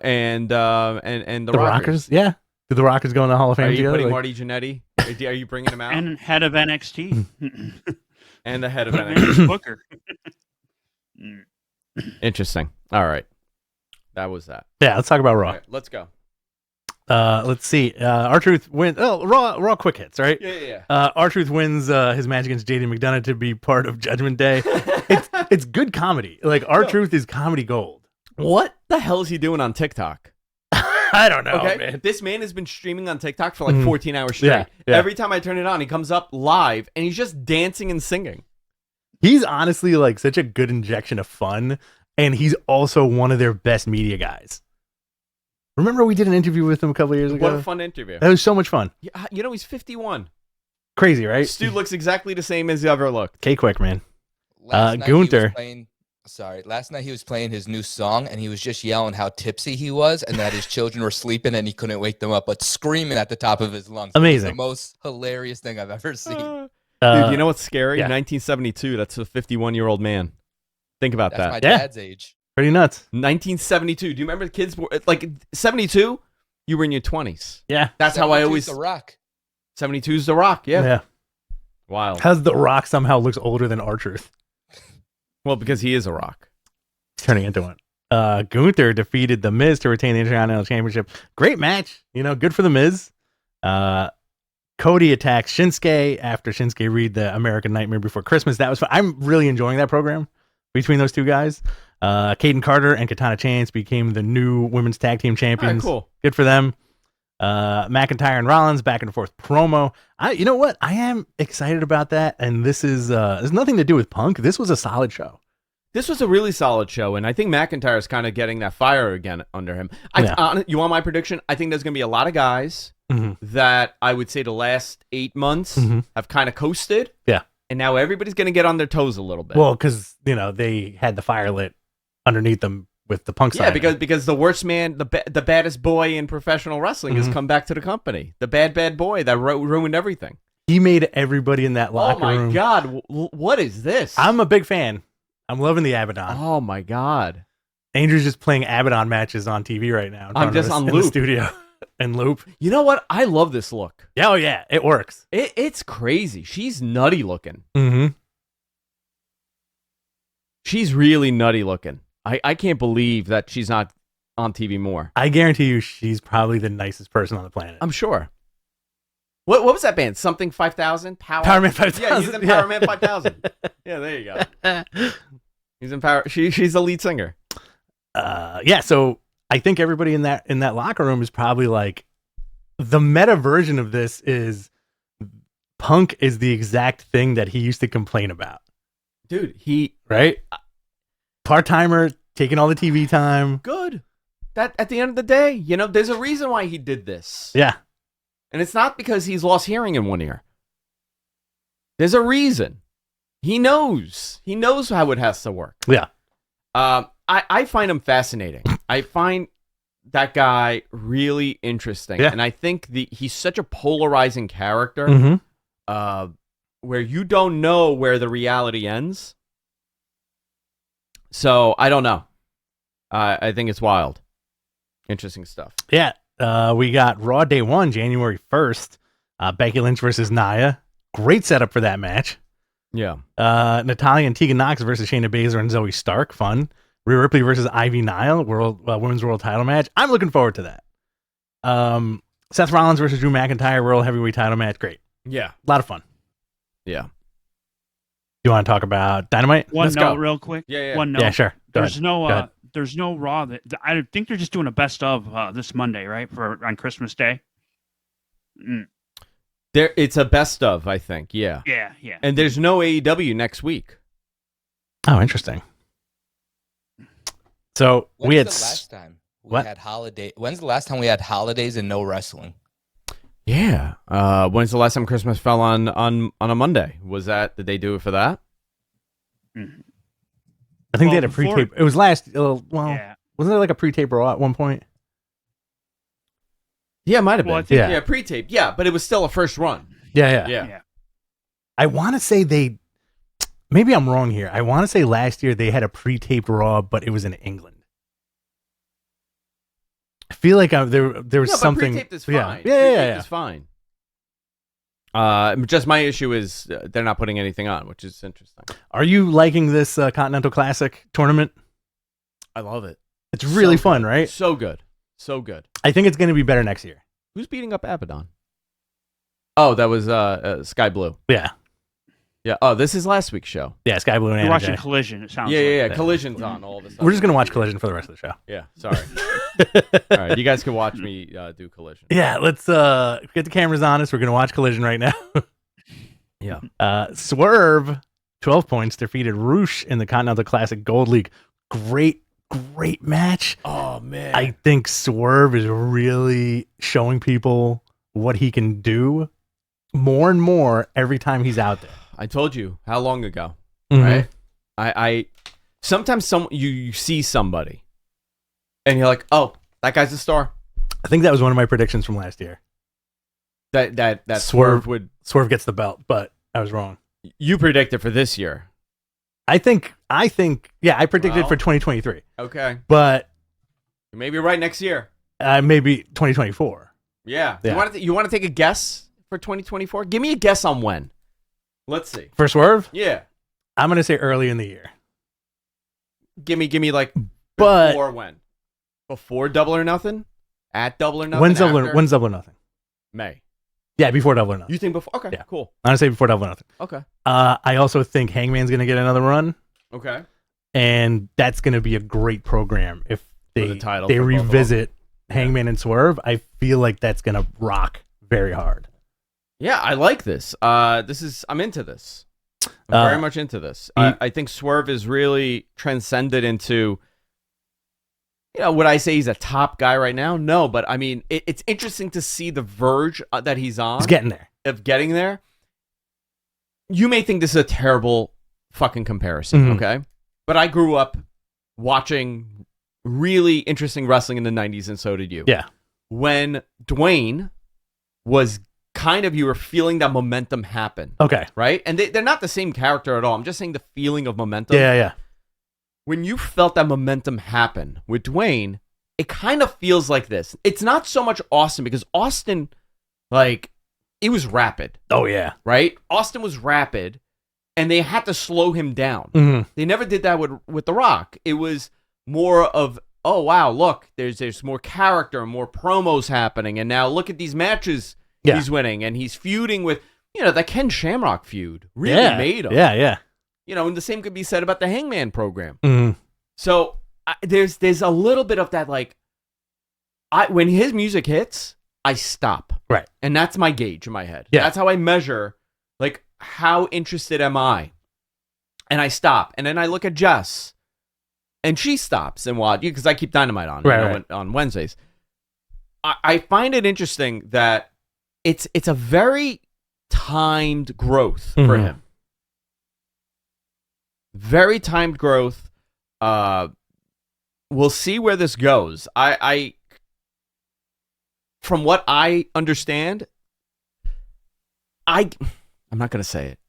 and the
Rockers. Yeah, do the Rockers go in the Hall of Fame?
Are you
together?
putting Marty Jannetty? Are you bringing him out?
And head of NXT.
And the head of NXT.
Booker.
Interesting. All right, that was that.
Yeah, let's talk about Raw.
Right, let's go.
Let's see. R-Truth wins. Oh, Raw quick hits, right?
Yeah.
R-Truth wins his match against JD McDonough to be part of Judgment Day. It's good comedy. Like, R-Truth is comedy gold.
What the hell is he doing on TikTok?
I don't know, man.
This man has been streaming on TikTok for like 14 hours straight.
Yeah.
Every time I turn it on, he comes up live and he's just dancing and singing.
He's honestly like such a good injection of fun, and he's also one of their best media guys. Remember we did an interview with him a couple of years ago?
What a fun interview.
That was so much fun.
Yeah, he's 51.
Crazy, right?
This dude looks exactly the same as he ever looked.
K-Quick, man.
Gunther. Last night he was playing his new song, and he was just yelling how tipsy he was and that his children were sleeping and he couldn't wake them up, but screaming at the top of his lungs.
Amazing.
The most hilarious thing I've ever seen.
Dude, you know what's scary?
Yeah.
1972, that's a 51-year-old man. Think about
That's
that.
my dad's age.
Pretty nuts.
1972. Do you remember the kids? Like 72, you were in your 20s.
Yeah.
That's how I always.
The Rock.
72 is The Rock. Yeah. Wild.
How's The Rock somehow looks older than R-Truth?
Well, because he is a rock.
Turning into one. Gunther defeated The Miz to retain the Intercontinental Championship. Great match. Good for The Miz. Cody attacks Shinsuke after Shinsuke read the American Nightmare Before Christmas. That was fun. I'm really enjoying that program between those two guys. Caden Carter and Katana Chance became the new women's tag team champions.
All right, cool.
Good for them. McIntyre and Rollins back and forth promo. You know what? I am excited about that. And this is there's nothing to do with Punk. This was a solid show.
This was a really solid show, and I think McIntyre is kind of getting that fire again under him. You want my prediction? I think there's going to be a lot of guys that I would say the last 8 months have kind of coasted.
Yeah.
And now everybody's going to get on their toes a little bit.
Well, because, they had the fire lit underneath them with the Punk side.
Yeah, because the worst man, the baddest boy in professional wrestling has come back to the company. The bad boy that ruined everything.
He made everybody in that locker room.
Oh, my God. What is this?
I'm a big fan. I'm loving the Abaddon.
Oh, my God.
Andrew's just playing Abaddon matches on TV right now.
I'm just on loop.
In the studio. In loop.
You know what? I love this look.
Yeah, oh, yeah. It works.
It's crazy. She's nutty looking.
Mm-hmm.
She's really nutty looking. I can't believe that she's not on TV more.
I guarantee you she's probably the nicest person on the planet.
I'm sure. What was that band? Something 5000?
Power Man 5000.
Yeah, he's in Power Man 5000. Yeah, there you go. He's in Power. She's the lead singer.
Yeah, so I think everybody in that locker room is probably like, the meta version of this is Punk is the exact thing that he used to complain about.
Dude,
right? Part-timer, taking all the TV time.
good. That at the end of the day, you know, there's a reason why he did this.
Yeah.
And it's not because he's lost hearing in one ear. There's a reason. He knows. He knows how it has to work.
Yeah.
I find him fascinating. I find that guy really interesting.
Yeah.
And I think he's such a polarizing character
Mm-hmm.
where you don't know where the reality ends. So, I don't know. I think it's wild. Interesting stuff.
Yeah. We got Raw Day 1, January 1st. Becky Lynch versus Nia. Great setup for that match.
Yeah.
Natalya and Tegan Nox versus Shayna Baszler and Zoe Stark. Fun. Rhea Ripley versus Ivy Nile. Women's World Title match. I'm looking forward to that. Seth Rollins versus Drew McIntyre. World Heavyweight Title match. Great.
Yeah.
A lot of fun.
Yeah.
You want to talk about Dynamite?
One
Let's
note,
go.
real quick.
Yeah.
One note.
Yeah, sure. Go
There's
ahead.
there's no Raw that I think they're just doing a best of this Monday, right? On Christmas Day.
It's a best of, I think. Yeah.
Yeah.
And there's no AEW next week.
Oh, interesting. So
When's
we had
the last time we
what?
had holiday? When's the last time we had holidays and no wrestling?
Yeah. When's the last time Christmas fell on a Monday? Did they do it for that?
I think they
Well,
had a pre-tape. It was last. Well,
Yeah.
wasn't there like a pre-tape Raw at one point?
Yeah, it might have
Well, I
been.
think-
Yeah, pre-tape. Yeah, but it was still a first run.
Yeah.
Yeah.
I want to say they. Maybe I'm wrong here. I want to say last year they had a pre-taped Raw, but it was in England. I feel like there was
No,
something.
but pre-taped is fine.
Yeah.
Pre-taped is fine. Just my issue is they're not putting anything on, which is interesting.
Are you liking this Continental Classic tournament?
I love it.
It's really
So
fun,
good.
right?
So good. So good.
I think it's going to be better next year.
Who's beating up Abaddon? Oh, that was Sky Blue.
Yeah.
Yeah. Oh, this is last week's show.
Yeah, Sky Blue and
You're
Anna
watching
Jay.
Collision. It sounds.
Yeah.
like.
Collision's on all this.
We're just going to watch Collision for the rest of the show.
Yeah. Sorry. All right. You guys can watch me do Collision.
Yeah, let's get the cameras on us. We're going to watch Collision right now.
Yeah.
Swerve, 12 points, defeated Roosh in the Continental Classic Gold League. Great match.
Oh man.
I think Swerve is really showing people what he can do more and more every time he's out there.
I told you how long ago,
Mhm.
right? I sometimes you see somebody and you're like, oh, that guy's a star.
I think that was one of my predictions from last year.
That
Swerve.
Swerve would.
Swerve gets the belt, but I was wrong.
You predicted for this year.
I think, yeah, I predicted
Well.
for 2023,
Okay.
but
Maybe right next year.
maybe 2024.
Yeah.
Yeah.
You want to take a guess for 2024? Give me a guess on when. Let's see.
For Swerve,
Yeah.
I'm going to say early in the year.
Give me like
But-
before when? Before Double or Nothing? At Double or Nothing?
When's Double or
After?
Nothing?
May.
Yeah, before Double or Nothing.
You think before? Okay.
Yeah.
Cool.
I'm going to say before Double or Nothing.
Okay.
I also think Hangman's going to get another run,
Okay.
and that's going to be a great program if
For
they
the title
they
for both of them.
revisit Hangman and Swerve. I feel like that's going to rock very hard.
Yeah, I like this. I'm into this. I'm very much into this. I think Swerve is really transcended into, would I say he's a top guy right now? No, but I mean, it's interesting to see the verge that he's on.
He's getting there.
Of getting there. You may think this is a terrible fucking comparison,
Mhm.
okay? But I grew up watching really interesting wrestling in the 90s, and so did you.
Yeah.
When Dwayne was you were feeling that momentum happen,
Okay.
right? And they're not the same character at all. I'm just saying the feeling of momentum.
Yeah.
When you felt that momentum happen with Dwayne, it kind of feels like this. It's not so much Austin, because Austin, it was rapid,
Oh, yeah.
right? Austin was rapid, and they had to slow him down.
hmm
They never did that with The Rock. It was more of, oh, wow, look, there's more character, more promos happening, and now look at these matches he's winning, and he's feuding with, that Ken Shamrock feud really made him.
Yeah.
And the same could be said about the Hangman program.
hmm
So there's a little bit of that, when his music hits, I stop.
Right.
And that's my gauge in my head.
Yeah.
That's how I measure, how interested am I? And I stop, and then I look at Jess, and she stops and watch because I keep Dynamite on on Wednesdays. I find it interesting that it's a very timed growth for him. Very timed growth. We'll see where this goes. I from what I understand, I'm not going to say it.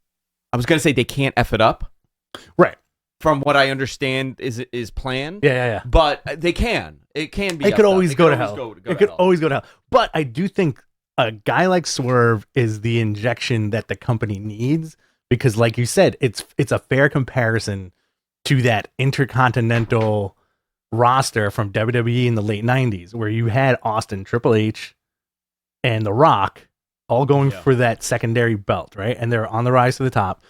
I was going to say they can't F it up.
Right.
From what I understand is planned.
Yeah.
But they can. It can be.
It could always go to hell. It could always go to hell. But I do think a guy like Swerve is the injection that the company needs because, like you said, it's a fair comparison to that Intercontinental roster from WWE in the late 90s where you had Austin, Triple H, and The Rock all going for that secondary belt, right? And they're on the rise to the top.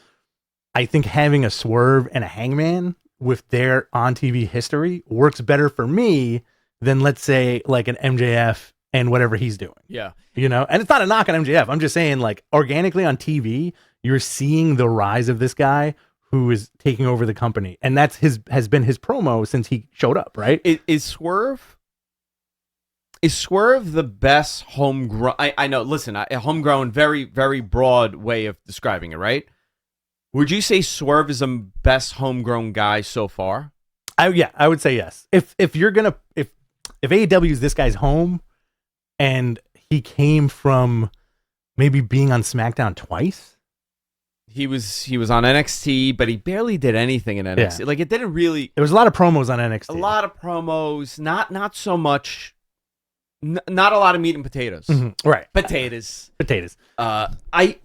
I think having a Swerve and a Hangman with their on-TV history works better for me than, let's say, like an MJF and whatever he's doing.
Yeah.
You know? And it's not a knock on MJF. I'm just saying, like, organically on TV, you're seeing the rise of this guy who is taking over the company. And that's has been his promo since he showed up, right?
Is Swerve the best homegrown? I know, listen, homegrown, very, very broad way of describing it, right? Would you say Swerve is the best homegrown guy so far?
I would say yes. If AEW is this guy's home and he came from maybe being on SmackDown twice.
He was on NXT, but he barely did anything in NXT.
Yeah.
Like it didn't really.
There was a lot of promos on NXT.
A lot of promos, not so much. Not a lot of meat and potatoes.
Mm-hmm. Right.
Potatoes. I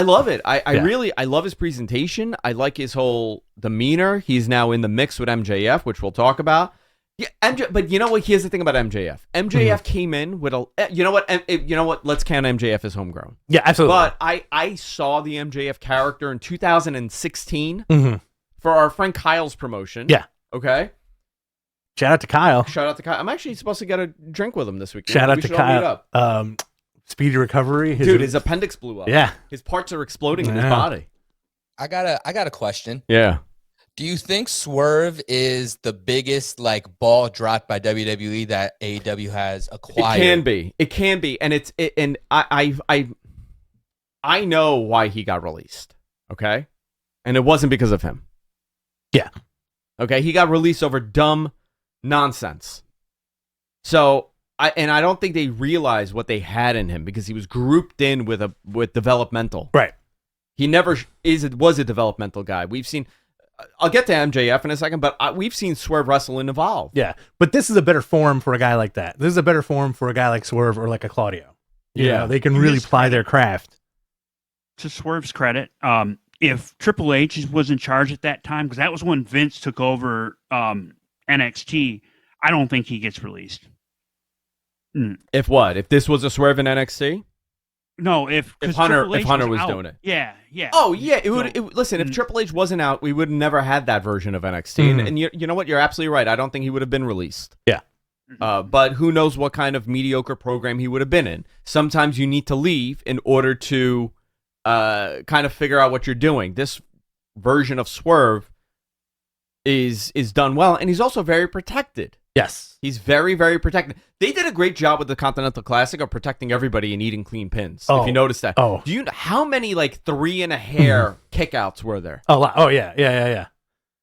love it. I love his presentation. I like his whole demeanor. He's now in the mix with MJF, which we'll talk about. Yeah, but you know what? Here's the thing about MJF. MJF came in with a. You know what? Let's count MJF as homegrown.
Yeah, absolutely.
But I saw the MJF character in 2016 for our friend Kyle's promotion.
Yeah.
Okay.
Shout out to Kyle.
I'm actually supposed to get a drink with him this week.
Shout out to Kyle. Speedy recovery.
His appendix blew up.
Yeah.
His parts are exploding in his body.
I got a question.
Yeah.
Do you think Swerve is the biggest like ball dropped by WWE that AEW has acquired?
It can be, and I know why he got released. Okay, and it wasn't because of him.
Yeah.
Okay, he got released over dumb nonsense. So I don't think they realized what they had in him because he was grouped in with developmental.
Right.
He never was a developmental guy. We've seen. I'll get to MJF in a second, but we've seen Swerve wrestle and evolve.
Yeah, but this is a better form for a guy like that. This is a better form for a guy like Swerve or like a Claudio. You know, they can really ply their craft.
To Swerve's credit, if Triple H was in charge at that time, because that was when Vince took over NXT, I don't think he gets released.
If what? If this was a Swerve in NXT?
No, if
Hunter was doing it.
Yeah.
Oh, yeah. Listen, if Triple H wasn't out, we would have never had that version of NXT. And you know what? You're absolutely right. I don't think he would have been released.
Yeah.
But who knows what kind of mediocre program he would have been in. Sometimes you need to leave in order to kind of figure out what you're doing. This version of Swerve is done well, and he's also very protected.
Yes.
He's very, very protected. They did a great job with the Continental Classic of protecting everybody and eating clean pins. If you noticed that.
Oh.
Do you know how many like 3 and a hair kickouts were there?
Oh yeah.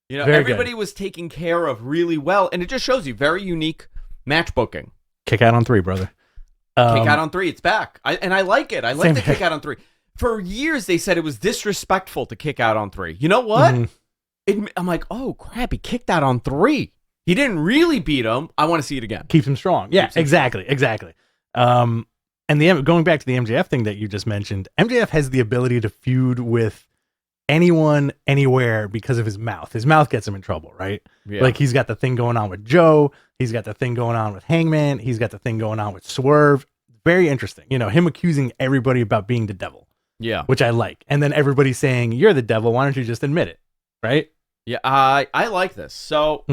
You know,
very
everybody
good.
Was taken care of really well, and it just shows you very unique match booking.
Kick out on 3, brother.
Kick out on 3, it's back. I like it. I like the
here.
kick out on 3. For years, they said it was disrespectful to kick out on 3. You know what? I'm like, oh crap, he kicked out on 3. He didn't really beat him. I want to see it again.
Keeps him strong. Yeah, exactly. And going back to the MJF thing that you just mentioned, MJF has the ability to feud with anyone, anywhere because of his mouth. His mouth gets him in trouble, right?
Yeah.
Like he's got the thing going on with Joe. He's got the thing going on with Hangman. He's got the thing going on with Swerve. Very interesting. You know, him accusing everybody about being the devil.
Yeah.
Which I like. And then everybody saying, you're the devil. Why don't you just admit it? Right?
Yeah, I like this. So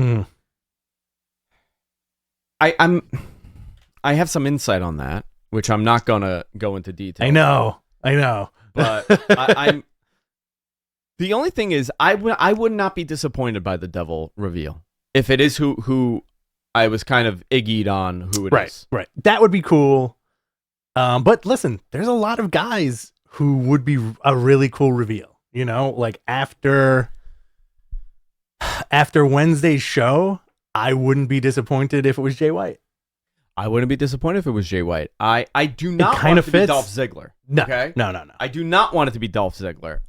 I have some insight on that, which I'm not gonna go into detail.
I know.
But I'm The only thing is, I would not be disappointed by the Devil reveal if it is who I was kind of iggyed on who it is.
Right. That would be cool. But listen, there's a lot of guys who would be a really cool reveal. You know, like after Wednesday's show, I wouldn't be disappointed if it was Jay White.
I wouldn't be disappointed if it was Jay White. I do not
kind
want
of
it to be
fits.
Dolph Ziggler.
No,
okay?
no.
I do not want it to be Dolph Ziggler.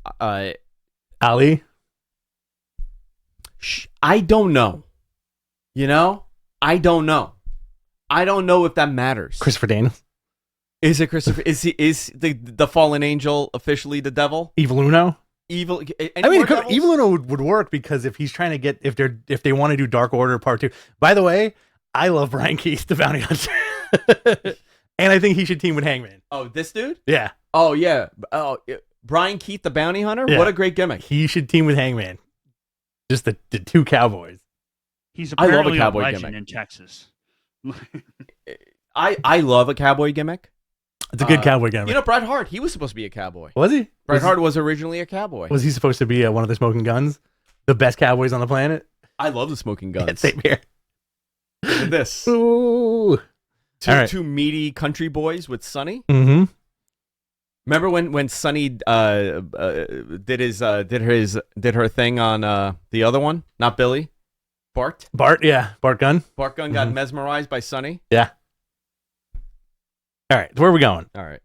Ali?
I don't know. You know? I don't know. I don't know if that matters.
Christopher Daniels?
Is it Christopher? Is the fallen angel officially the devil?
Evil Uno?
Evil.
I mean, Evil Uno would work because if he's trying to get if they want to do Dark Order Part 2. By the way, I love Brian Keith, the bounty hunter, and I think he should team with Hangman.
Oh, this dude?
Yeah.
Oh yeah. Oh, Brian Keith, the bounty hunter.
Yeah.
What a great gimmick.
He should team with Hangman. Just the two cowboys.
He's
I love a
apparently
cowboy
legend
gimmick.
in Texas.
I love a cowboy gimmick.
It's a good cowboy gimmick.
You know, Bret Hart, he was supposed to be a cowboy.
Was he?
Bret Hart was originally a cowboy.
Was he supposed to be one of the Smoking Guns? The best cowboys on the planet?
I love the Smoking Guns.
Same here.
Look at this.
Ooh.
Two meaty country boys with Sonny.
Mm-hmm.
Remember when Sonny did her thing on the other one? Not Billy. Bart?
Yeah. Bart Gunn.
Bart Gunn got mesmerized by Sonny.
Yeah. All right, where are we going?
All right.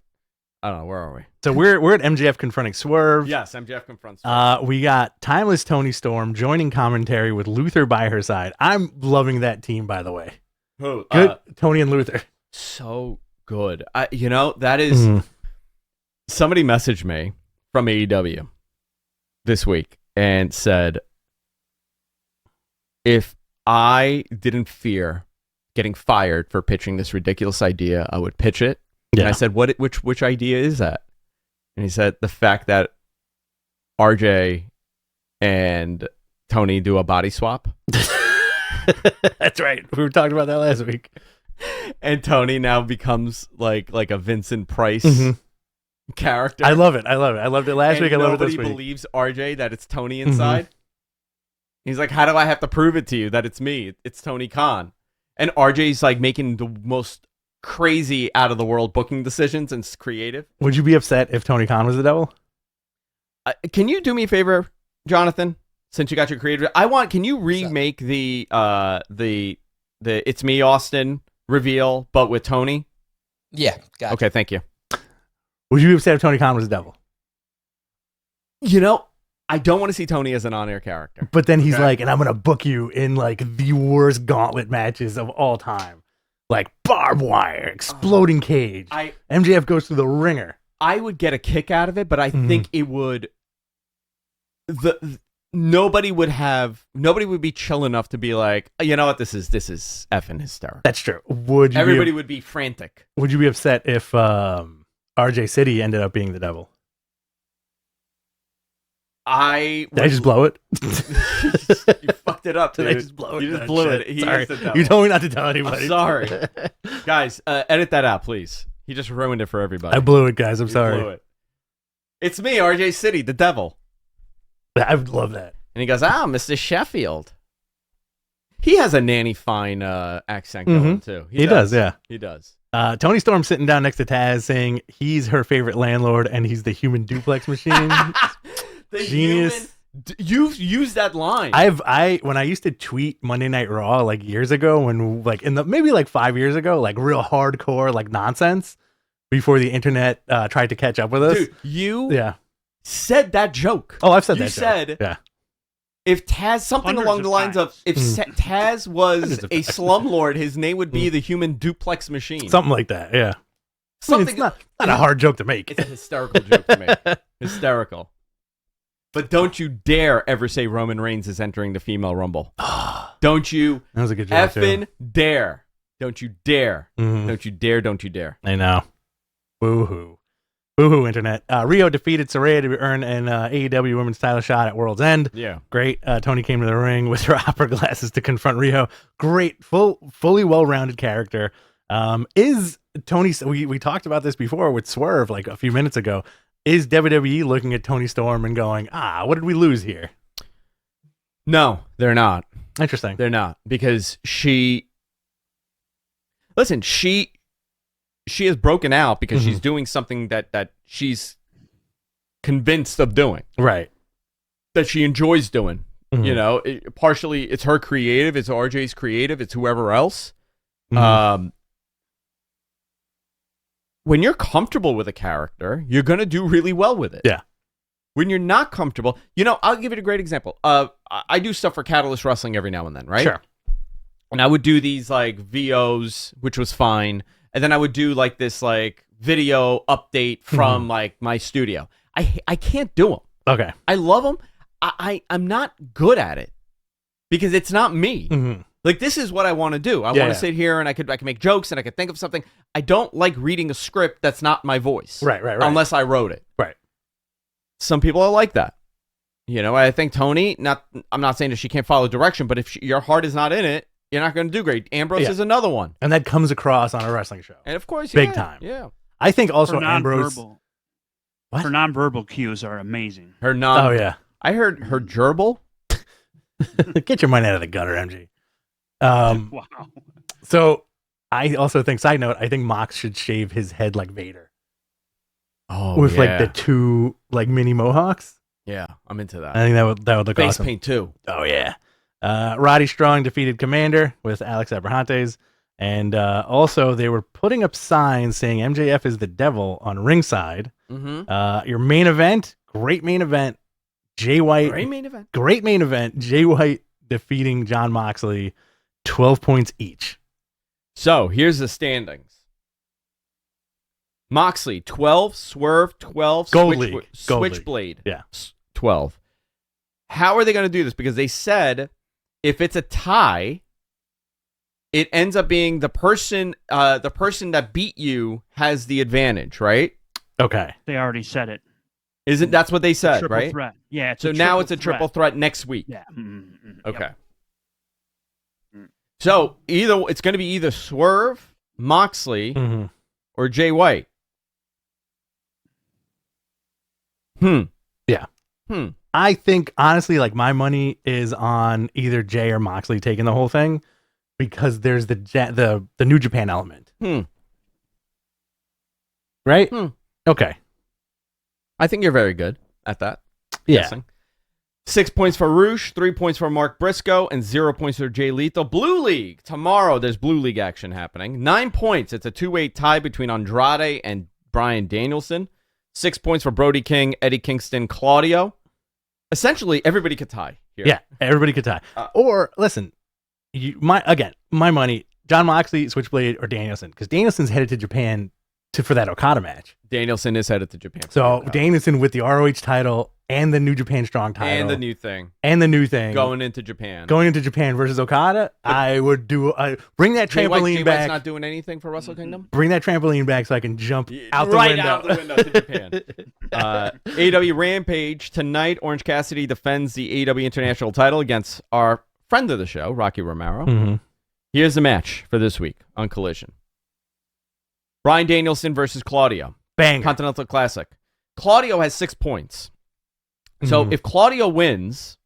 I don't know. Where are we?
So we're at MJF confronting Swerve.
Yes, MJF confronts Swerve.
We got Timeless Tony Storm joining commentary with Luther by her side. I'm loving that team, by the way.
Who?
Good, Tony and Luther.
So good. That is... Somebody messaged me from AEW this week and said, if I didn't fear getting fired for pitching this ridiculous idea, I would pitch it.
Yeah.
And I said, which idea is that? And he said, the fact that RJ and Tony do a body swap.
That's right. We were talking about that last week.
And Tony now becomes like a Vincent Price character.
I love it. I loved it last week. I love it this week.
Nobody believes RJ that it's Tony inside. He's like, how do I have to prove it to you that it's me? It's Tony Khan. And RJ's like making the most crazy out of the world booking decisions and it's creative.
Would you be upset if Tony Khan was the devil?
Can you do me a favor, Jonathan? Since you got your creative, can you remake the It's Me Austin reveal, but with Tony?
Yeah, gotcha.
Okay, thank you.
Would you be upset if Tony Khan was the devil?
I don't want to see Tony as an on-air character.
But then he's like, and I'm going to book you in like the worst gauntlet matches of all time. Like barbed wire, exploding cage. MJF goes through the ringer.
I would get a kick out of it, but I think it would... Nobody would be chill enough to be like, you know what, this is effing hysterical.
That's true.
Everybody would be frantic.
Would you be upset if RJ City ended up being the devil? Did I just blow it?
You fucked it up, dude.
Did I just blow it?
You just blew it.
Sorry. You told me not to tell anybody.
I'm sorry. Guys, edit that out, please. He just ruined it for everybody.
I blew it, guys. I'm sorry.
Blew it. It's me, RJ City, the devil.
I would love that.
And he goes, Mr. Sheffield. He has a Nanny Fine accent going, too.
He does, yeah.
He does.
Tony Storm sitting down next to Taz saying he's her favorite landlord and he's the human duplex machine. Genius.
You've used that line.
When I used to tweet Monday Night Raw like years ago, when like maybe like 5 years ago, like real hardcore like nonsense before the internet tried to catch up with us.
Dude, you said that joke.
Oh, I've said that.
You said,
yeah.
If Taz, something along the lines of, if Taz was a slumlord, his name would be the human duplex machine.
Something like that, yeah.
Something,
it's not a hard joke to make.
It's a hysterical joke to make. Hysterical. But don't you dare ever say Roman Reigns is entering the female Rumble. Don't you
that was a good joke
effing dare. Don't you dare.
Mm-hmm.
Don't you dare. Don't you dare.
I know. Boo-hoo. Boo-hoo, internet. Rio defeated Saraya to earn an AEW women's title shot at Worlds End.
Yeah.
Great. Tony came to the ring with her opera glasses to confront Rio. Great. Fully well-rounded character. Is Tony... We talked about this before with Swerve like a few minutes ago. Is WWE looking at Toni Storm and going, what did we lose here?
No, they're not.
Interesting.
They're not, because she has broken out because she's doing something that she's convinced of doing.
Right.
That she enjoys doing. You know, partially it's her creative, it's RJ's creative, it's whoever else. When you're comfortable with a character, you're going to do really well with it.
Yeah.
When you're not comfortable, you know, I'll give it a great example. I do stuff for Catalyst Wrestling every now and then, right?
Sure.
And I would do these like VOs, which was fine. And then I would do like this like video update from like my studio. I can't do them.
Okay.
I love them. I'm not good at it because it's not me. Like, this is what I want to do. I want to sit here and I can make jokes and I could think of something. I don't like reading a script that's not my voice.
Right.
Unless I wrote it.
Right.
Some people are like that. You know, I think Toni, I'm not saying that she can't follow direction, but if your heart is not in it, you're not going to do great. Ambrose is another one.
And that comes across on a wrestling show.
And of course,
big time.
Yeah.
I think also Ambrose.
Her nonverbal cues are amazing.
Oh, yeah.
I heard her gerbil.
Get your mind out of the gutter, MG.
Wow.
So I also think, side note, I think Mox should shave his head like Vader.
Oh,
with like the two like mini mohawks.
Yeah, I'm into that.
I think that would look
Face
awesome.
paint too.
Oh yeah. Roddy Strong defeated Commander with Alex Abrahantes, and also they were putting up signs saying MJF is the devil on ringside. Your main event, great main event. Jay White, great main event. Jay White defeating Jon Moxley, 12 points each.
So here's the standings. Moxley 12, Swerve 12, Switchblade 12. How are they going to do this? Because they said if it's a tie, it ends up being the person that beat you has the advantage, right?
Okay.
They already said it.
Isn't that's what they said,
triple
right?
Threat. Yeah.
So now it's a triple threat next week.
Yeah.
Okay. Yep. So it's going to be either Swerve, Moxley, or Jay White.
Yeah. I think honestly, like my money is on either Jay or Moxley taking the whole thing because there's the New Japan element. Right? Okay.
I think you're very good at that.
Yeah.
Guessing. 6 points for Roosh, 3 points for Mark Briscoe, and 0 points for Jay Lethal. Blue League. Tomorrow, there's Blue League action happening. 9 points. It's a 2-way tie between Andrade and Bryan Danielson. 6 points for Brody King, Eddie Kingston, Claudio. Essentially, everybody could tie here.
Yeah, everybody could tie. Or, listen, my money, Jon Moxley, Switchblade, or Danielson. Because Danielson's headed to Japan for that Okada match.
Danielson is headed to Japan.
So, Danielson with the ROH title and the New Japan Strong title.
And the new thing.
Going
into Japan.
Versus Okada, I would bring that trampoline
Jay
back.
White's not doing anything for Wrestle Kingdom?
Bring that trampoline back so I can jump out the
right
window.
out the window to Japan. AEW Rampage. Tonight, Orange Cassidy defends the AEW International title against our friend of the show, Rocky Romero. Here's the match for this week on Collision. Bryan Danielson versus Claudio.
Banger.
Continental Classic. Claudio has 6 points. So if Claudio wins,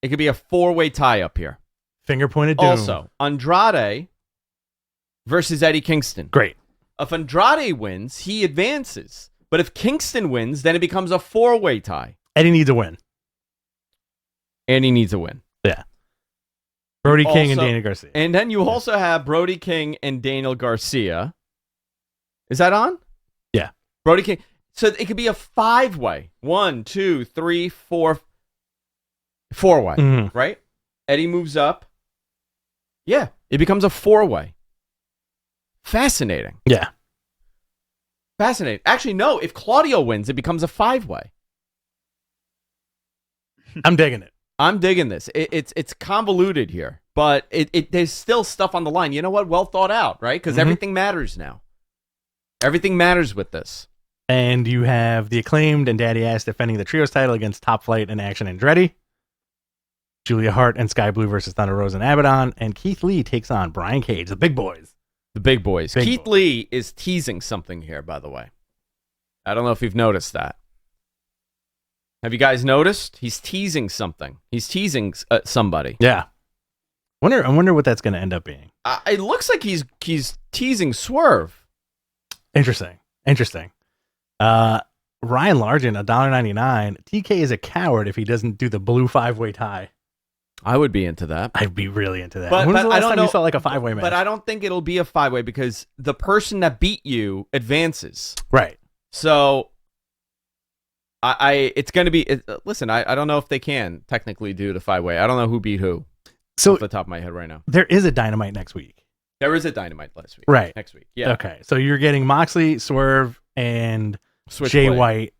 it could be a 4-way tie up here.
Finger pointed doom.
Also, Andrade versus Eddie Kingston.
Great.
If Andrade wins, he advances. But if Kingston wins, then it becomes a 4-way tie.
Eddie needs a win. Yeah. Brody King and Daniel Garcia.
And then you also have Brody King and Daniel Garcia. Is that on?
Yeah.
Brody King. So it could be a 5-way. 1, 2, 3, 4. 4-way, right? Eddie moves up. Yeah, it becomes a 4-way. Fascinating.
Yeah.
Fascinating. Actually, no, if Claudio wins, it becomes a 5-way.
I'm digging it.
I'm digging this. It's convoluted here, but there's still stuff on the line. You know what? Well thought out, right? Because everything matters now. Everything matters with this.
And you have the Acclaimed and Daddy Ass defending the Trios title against Top Flight and Action Andretti. Julia Hart and Sky Blue versus Thunder Rosa and Abaddon. And Keith Lee takes on Brian Cage, the big boys.
The big boys. Keith Lee is teasing something here, by the way. I don't know if you've noticed that. Have you guys noticed? He's teasing something. He's teasing somebody.
Yeah. I wonder what that's going to end up being.
It looks like he's teasing Swerve.
Interesting. Ryan Largent, $1.99. TK is a coward if he doesn't do the blue 5-way tie.
I would be into that.
I'd be really into that.
But
when was the last
I don't
time
know,
you saw like a 5-way match?
But I don't think it'll be a 5-way because the person that beat you advances.
Right.
So it's going to be. Listen, I don't know if they can technically do the 5-way. I don't know who beat who.
So
off the top of my head right now,
there is a Dynamite next week.
There is a Dynamite last week.
Right.
Next week. Yeah.
Okay. So you're getting Moxley, Swerve, and
Switchblade.
Jay White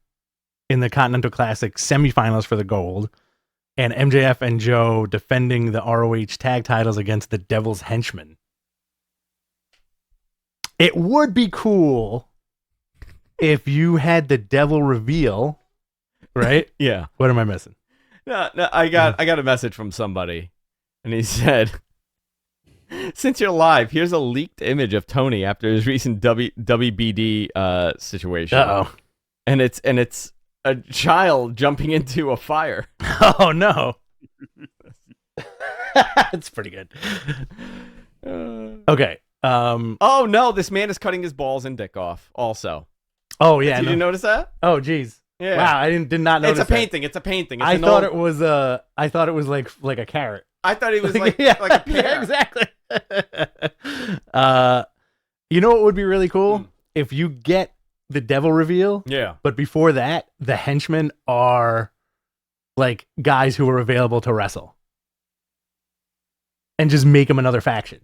in the Continental Classic semifinals for the gold, and MJF and Joe defending the ROH tag titles against the Devil's Henchmen. It would be cool if you had the Devil reveal, right?
Yeah.
What am I missing?
No, I got a message from somebody, and he said, "Since you're live, here's a leaked image of Tony after his recent WBD situation.
Uh-oh.
And it's a child jumping into a fire."
Oh no. It's pretty good. Okay.
Oh no, this man is cutting his balls and dick off. Also.
Oh yeah.
Did you notice that?
Oh geez.
Yeah.
Wow, I did not notice.
It's a painting. It's a painting.
I thought it was like a carrot.
I thought he was like
yeah,
like a pear.
Yeah, exactly. You know what would be really cool? If you get the Devil reveal.
Yeah.
But before that, the henchmen are like guys who are available to wrestle. And just make them another faction.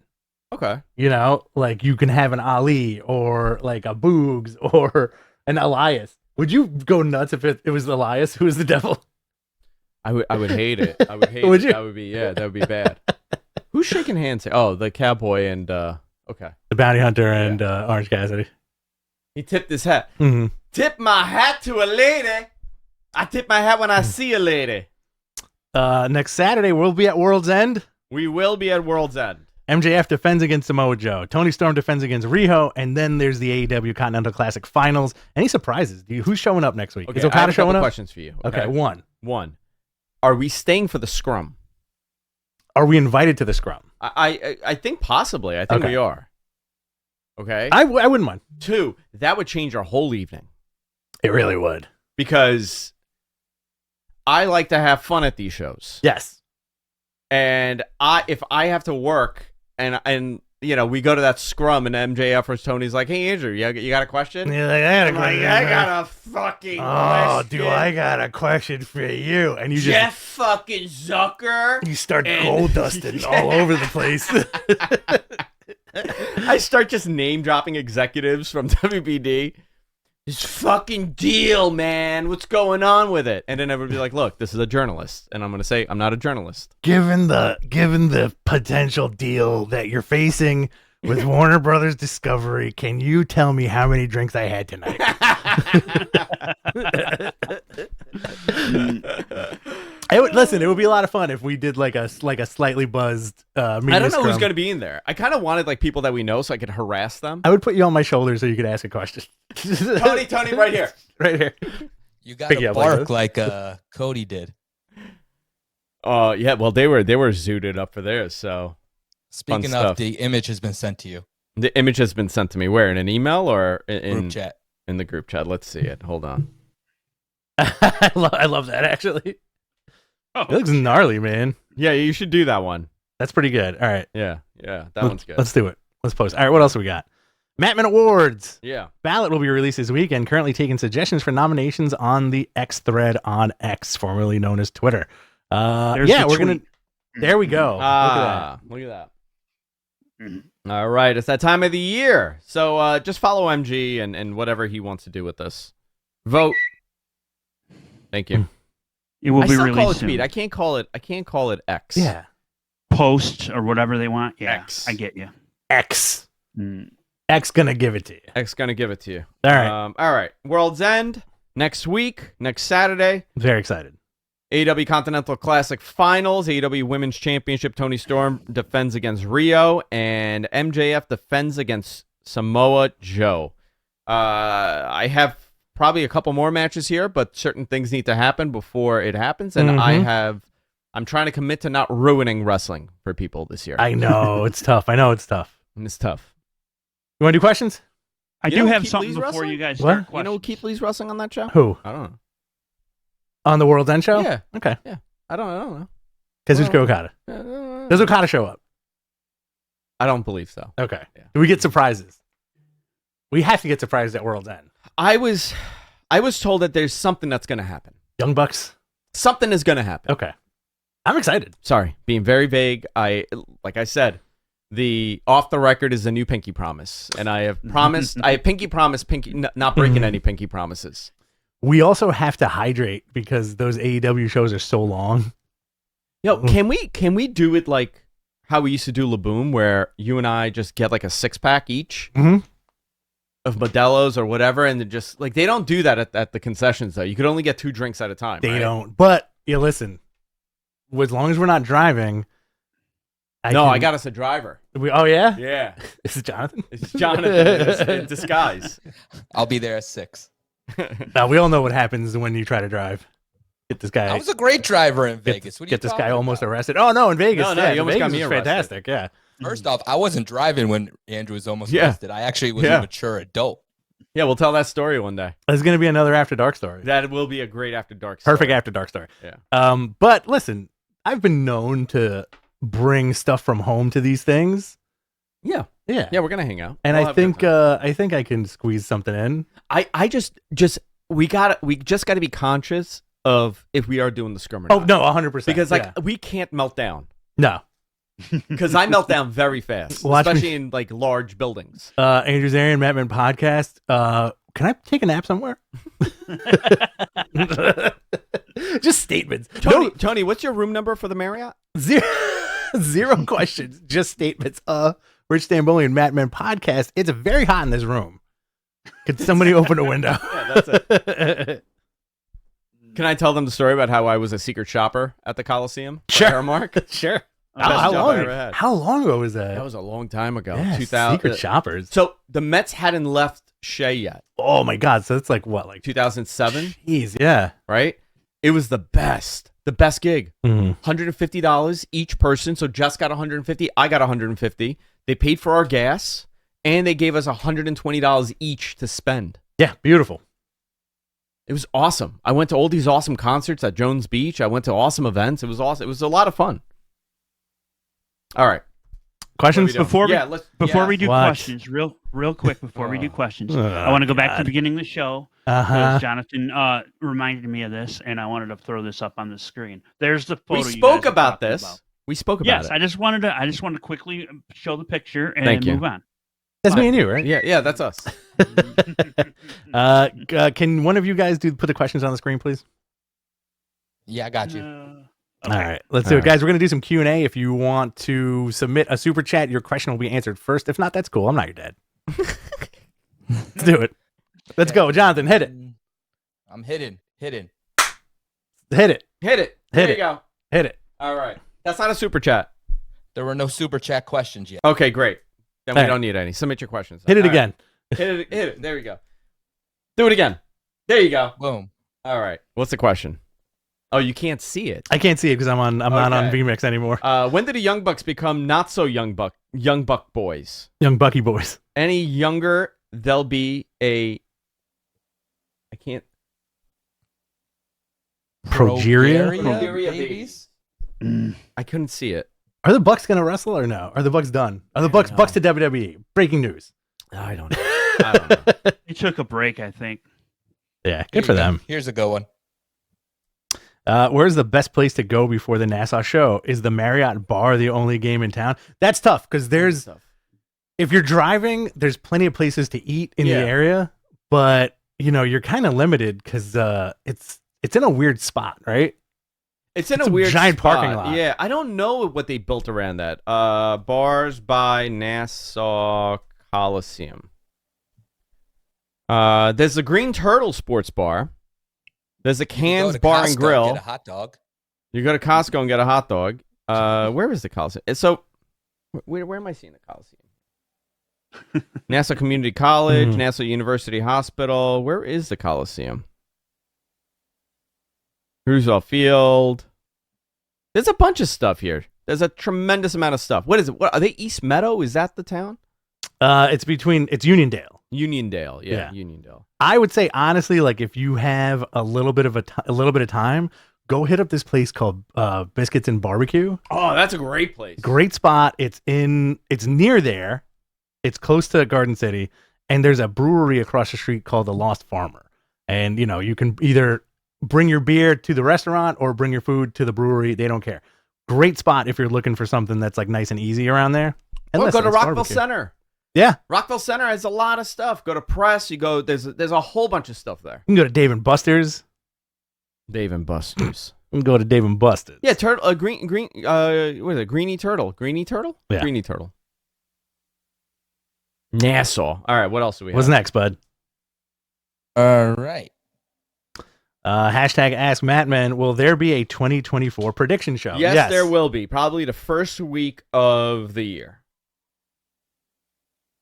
Okay.
You know, like you can have an Ali or like a Boogs or an Elias. Would you go nuts if it was Elias who was the Devil?
I would hate it. I would hate
Would
it.
you?
That would be bad. Who's shaking hands here? Oh, the cowboy and okay.
The bounty hunter and Orange Cassidy.
He tipped his hat.
Mm-hmm.
Tip my hat to a lady. I tip my hat when I see a lady.
Next Saturday, we'll be at Worlds End.
We will be at World's End.
MJF defends against Samoa Joe. Tony Storm defends against Riho. And then there's the AEW Continental Classic Finals. Any surprises? Who's showing up next week?
Okay,
Is Okada showing up?
Questions for you.
Okay, one.
Are we staying for the scrum?
Are we invited to the scrum?
I think possibly. I think
Okay.
we are. Okay.
I wouldn't mind.
2, that would change our whole evening.
It really would.
Because I like to have fun at these shows.
Yes.
And if I have to work and you know, we go to that scrum and MJF or Tony's like, "Hey Andrew, you got a question?"
Yeah, I
got a fucking
Oh,
question.
do I got a question for you? And you
Jeff fucking Zucker.
you start
and-
gold dusting all over the place.
I start just name dropping executives from WBD. This fucking deal, man. What's going on with it? And then everybody be like, "Look, this is a journalist," and I'm gonna say, "I'm not a journalist."
Given the potential deal that you're facing with Warner Brothers Discovery, can you tell me how many drinks I had tonight? Listen, it would be a lot of fun if we did like a slightly buzzed media
I don't know
scrum.
who's gonna be in there. I kind of wanted like people that we know so I could harass them.
I would put you on my shoulder so you could ask a question.
Tony, right here.
Right here.
You got
Pick
to
you up like
bark like Cody did.
Yeah. Well, they were zooted up for theirs. So
Speaking
stuff.
of, the image has been sent to you.
the image has been sent to me. Where, in an email or in
Group chat.
In the group chat. Let's see it. Hold on.
I love that actually. It looks gnarly, man.
Yeah, you should do that one.
That's pretty good. All right.
Yeah, that one's good.
Let's do it. Let's post. All right, what else we got? Mattman Awards.
Yeah.
Ballot will be released this week and currently taking suggestions for nominations on the X thread on X, formerly known as Twitter.
There's
Yeah,
the
we're going to...
tweet.
There we go.
Look at that. All right, it's that time of the year. So just follow MG and whatever he wants to do with this. Vote. Thank you.
It will
I
be
still call it
released
tweet.
soon.
I can't call it X.
Yeah.
Post or whatever they want. Yeah,
X.
I get you.
X.
Mm.
X going to give it to you.
X gonna give it to you.
All right.
All right. World's End next week, next Saturday.
Very excited.
AEW Continental Classic Finals. AEW Women's Championship. Tony Storm defends against Rio, and MJF defends against Samoa Joe. I have probably a couple more matches here, but certain things need to happen before it happens. And I'm trying to commit to not ruining wrestling for people this year.
I know it's tough.
And it's tough.
You want to do questions?
I do have something before
wrestling?
you guys start
You
questions.
know Keith Lee's wrestling on that show?
Who?
I don't know.
On the World's End show?
Yeah.
Okay.
Yeah. I don't know.
Kazuchika Okada. Does Okada show up?
I don't believe so.
Okay.
Yeah.
Do we get surprises? We have to get surprised at World's End.
I was told that there's something that's going to happen.
Young Bucks?
Something is going to happen.
Okay. I'm excited.
Sorry, being very vague. Like I said, the off the record is a new pinky promise, and I have promised. I have pinky promise, not breaking any pinky promises.
We also have to hydrate because those AEW shows are so long.
Yo, can we do it like how we used to do Laboom, where you and I just get like a 6-pack each of Modelo's or whatever, and then just like they don't do that at the concessions though. You could only get 2 drinks at a time.
They
right?
don't. But listen, as long as we're not driving.
I got us a driver.
Oh yeah.
Yeah.
This is Jonathan.
It's Jonathan in disguise.
I'll be there at 6.
Now we all know what happens when you try to drive. Get this guy.
I was a great driver in Vegas.
Get this guy almost arrested. Oh no, in Vegas.
No,
yeah,
you almost got
Vegas
me
was
arrested.
fantastic. Yeah.
First off, I wasn't driving when Andrew was almost arrested. I actually was a mature adult.
Yeah, we'll tell that story one day.
There's gonna be another After Dark story.
That will be a great After Dark story.
Perfect After Dark story.
Yeah.
But listen, I've been known to bring stuff from home to these things.
Yeah.
Yeah.
Yeah, we're gonna hang out.
And
We'll
I
have a good
think
time.
I can squeeze something in.
I just we just gotta be conscious of if we are doing the scrum or
Oh
not.
no, 100%.
Because we can't melt down.
No.
Because I melt down very fast, especially in like large buildings.
Andrew Zarian, Madman Podcast. Can I take a nap somewhere? Just statements.
Tony, what's your room number for the Marriott?
Zero questions. Just statements. Rich Stambolian, Madman Podcast. It's very hot in this room. Could somebody open a window?
Yeah, that's it. Can I tell them the story about how I was a secret shopper at the Coliseum?
Sure.
Mark?
Sure.
Best
How
job I ever
long?
had.
How long ago was that?
That was a long time ago.
Yeah,
2000.
Secret shoppers.
So the Mets hadn't left Shea yet.
Oh my God! So it's like what, like
2007,
Jeez, yeah.
right? It was the best gig. $150 each person. So Jess got $150. I got $150. They paid for our gas, and they gave us $120 each to spend.
Yeah, beautiful.
It was awesome. I went to all these awesome concerts at Jones Beach. I went to awesome events. It was awesome. It was a lot of fun. All right.
Questions?
Before
Before
we do
What?
questions, real quick before we do questions, I want to go back to the beginning of the show because Jonathan reminded me of this, and I wanted to throw this up on the screen. There's the photo.
We
you
spoke
guys are
about
talking
this.
about.
We spoke about
Yes,
it.
I just wanted to quickly show the picture and
Thank you.
move on.
That's me and you, right?
Yeah, that's us.
Can one of you guys put the questions on the screen, please?
Yeah, I got you.
All right, let's do it, guys. We're gonna do some Q&A. If you want to submit a super chat, your question will be answered first. If not, that's cool. I'm not your dad. Let's do it. Let's go, Jonathan. Hit it.
I'm hidden.
Hit it.
Hit it.
Hit
There
it.
you go.
Hit it.
All right. That's not a super chat.
There were no super chat questions yet.
Okay, great. Then we
All right.
don't need any. Submit your questions.
Hit it
All right.
again.
Hit it. There you go. Do it again. There you go.
Boom.
All right. What's the question? Oh, you can't see it.
I can't see it because I'm not on
Okay.
VMix anymore.
When did the Young Bucks become not so young buck boys?
Young Bucky boys.
Any younger, they'll be a. I can't.
Progeria?
Progeria
babies?
I couldn't see it.
Are the Bucks gonna wrestle or no? Are the Bucks done? Are the Bucks to WWE? Breaking news.
I don't know. I don't know.
They took a break, I think.
Yeah, good for them.
Here's a good one.
Where's the best place to go before the Nassau show? Is the Marriott bar the only game in town? That's tough because if you're driving, there's plenty of places to eat in the area, but you're kind of limited because it's in a weird spot, right?
It's in a weird
giant
spot.
parking lot.
Yeah, I don't know what they built around that. Bars by Nassau Coliseum. There's the Green Turtle Sports Bar. There's a Cans Bar and Grill.
Get a hot dog.
You go to Costco and get a hot dog. Where is the Coliseum? So, where am I seeing the Coliseum? Nassau Community College, Nassau University Hospital. Where is the Coliseum? Roosevelt Field. There's a bunch of stuff here. There's a tremendous amount of stuff. What is it? What are they? East Meadow? Is that the town?
It's Uniondale.
Uniondale, yeah. Uniondale.
I would say honestly, like if you have a little bit of time, go hit up this place called Biscuits and Barbecue.
Oh, that's a great place.
Great spot. It's near there. It's close to Garden City, and there's a brewery across the street called the Lost Farmer. And you can either bring your beer to the restaurant or bring your food to the brewery. They don't care. Great spot if you're looking for something that's like nice and easy around there. And
go to Rockville Center.
Yeah,
Rockville Center has a lot of stuff. Go to Press. You go. There's a whole bunch of stuff there.
You can go to Dave and Buster's.
Dave and Buster's.
You can go to Dave and Buster's.
Yeah, turtle. Green. What is it? Greeny Turtle. Greeny Turtle.
Yeah.
Greeny Turtle. Nassau. All right. What else do we have?
What's next, bud?
All right.
Hashtag Ask Mattman. Will there be a 2024 prediction show?
Yes, there will be. Probably the first week of the year.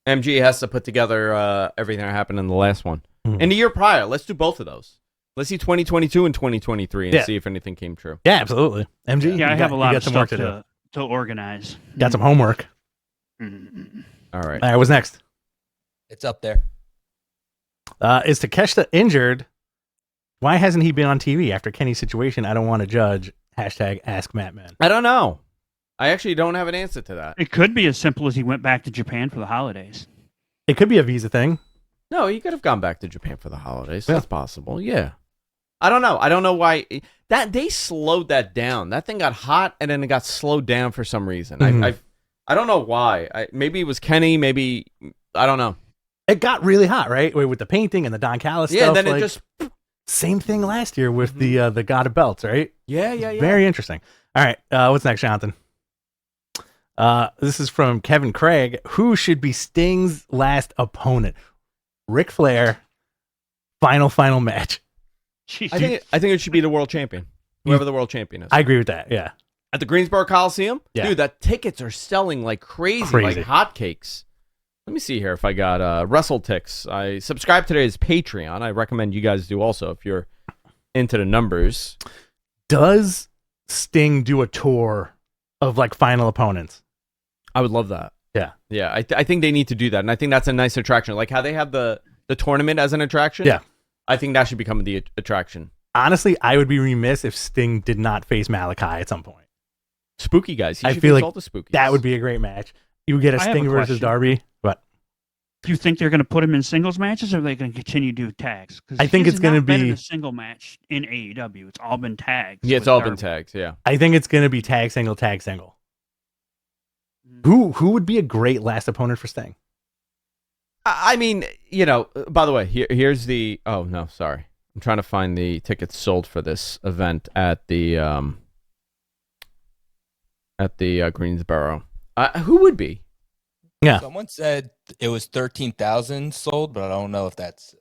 MG has to put together everything that happened in the last one. And the year prior. Let's do both of those. Let's see 2022 and 2023 and see if anything came true.
Yeah, absolutely. MG?
Yeah, I have a lot of stuff
to
organize.
Got some homework.
All right.
All right, what's next?
It's up there.
Is Takeshita injured? Why hasn't he been on TV after Kenny's situation? I don't want to judge. Hashtag Ask Mattman.
I don't know. I actually don't have an answer to that.
It could be as simple as he went back to Japan for the holidays.
It could be a visa thing.
No, he could have gone back to Japan for the holidays. That's possible. Yeah. I don't know. I don't know why that they slowed that down. That thing got hot and then it got slowed down for some reason. I don't know why. Maybe it was Kenny. Maybe I don't know.
It got really hot, right? With the painting and the Don Callis stuff.
Yeah, then it just
same thing last year with the God of Belts, right?
Yeah.
Very interesting. All right, what's next, Jonathan? This is from Kevin Craig. Who should be Sting's last opponent? Ric Flair. Final match.
I think it should be the world champion, whoever the world champion is.
I agree with that. Yeah.
At the Greensboro Coliseum, dude, the tickets are selling like crazy. Like hotcakes. Let me see here if I got WrestleTix. I subscribe to his Patreon. I recommend you guys do also if you're into the numbers.
Does Sting do a tour of like final opponents?
I would love that.
Yeah.
I think they need to do that, and I think that's a nice attraction. Like how they have the tournament as an attraction.
Yeah.
I think that should become the attraction.
Honestly, I would be remiss if Sting did not face Malachi at some point.
Spooky guys.
I feel like that would be a great match. You would get a Sting versus Darby. What?
Do you think they're going to put him in singles matches, or are they going to continue to do tags?
I think it's going to be
a single match in AEW. It's all been tags.
Yeah, it's all been tags. Yeah.
I think it's going to be tag single. Who would be a great last opponent for Sting?
I mean, by the way, here's the... Oh, no, sorry. I'm trying to find the tickets sold for this event at the Greensboro. Who would be?
Yeah.
Someone said it was 13,000 sold, but I don't know if that's...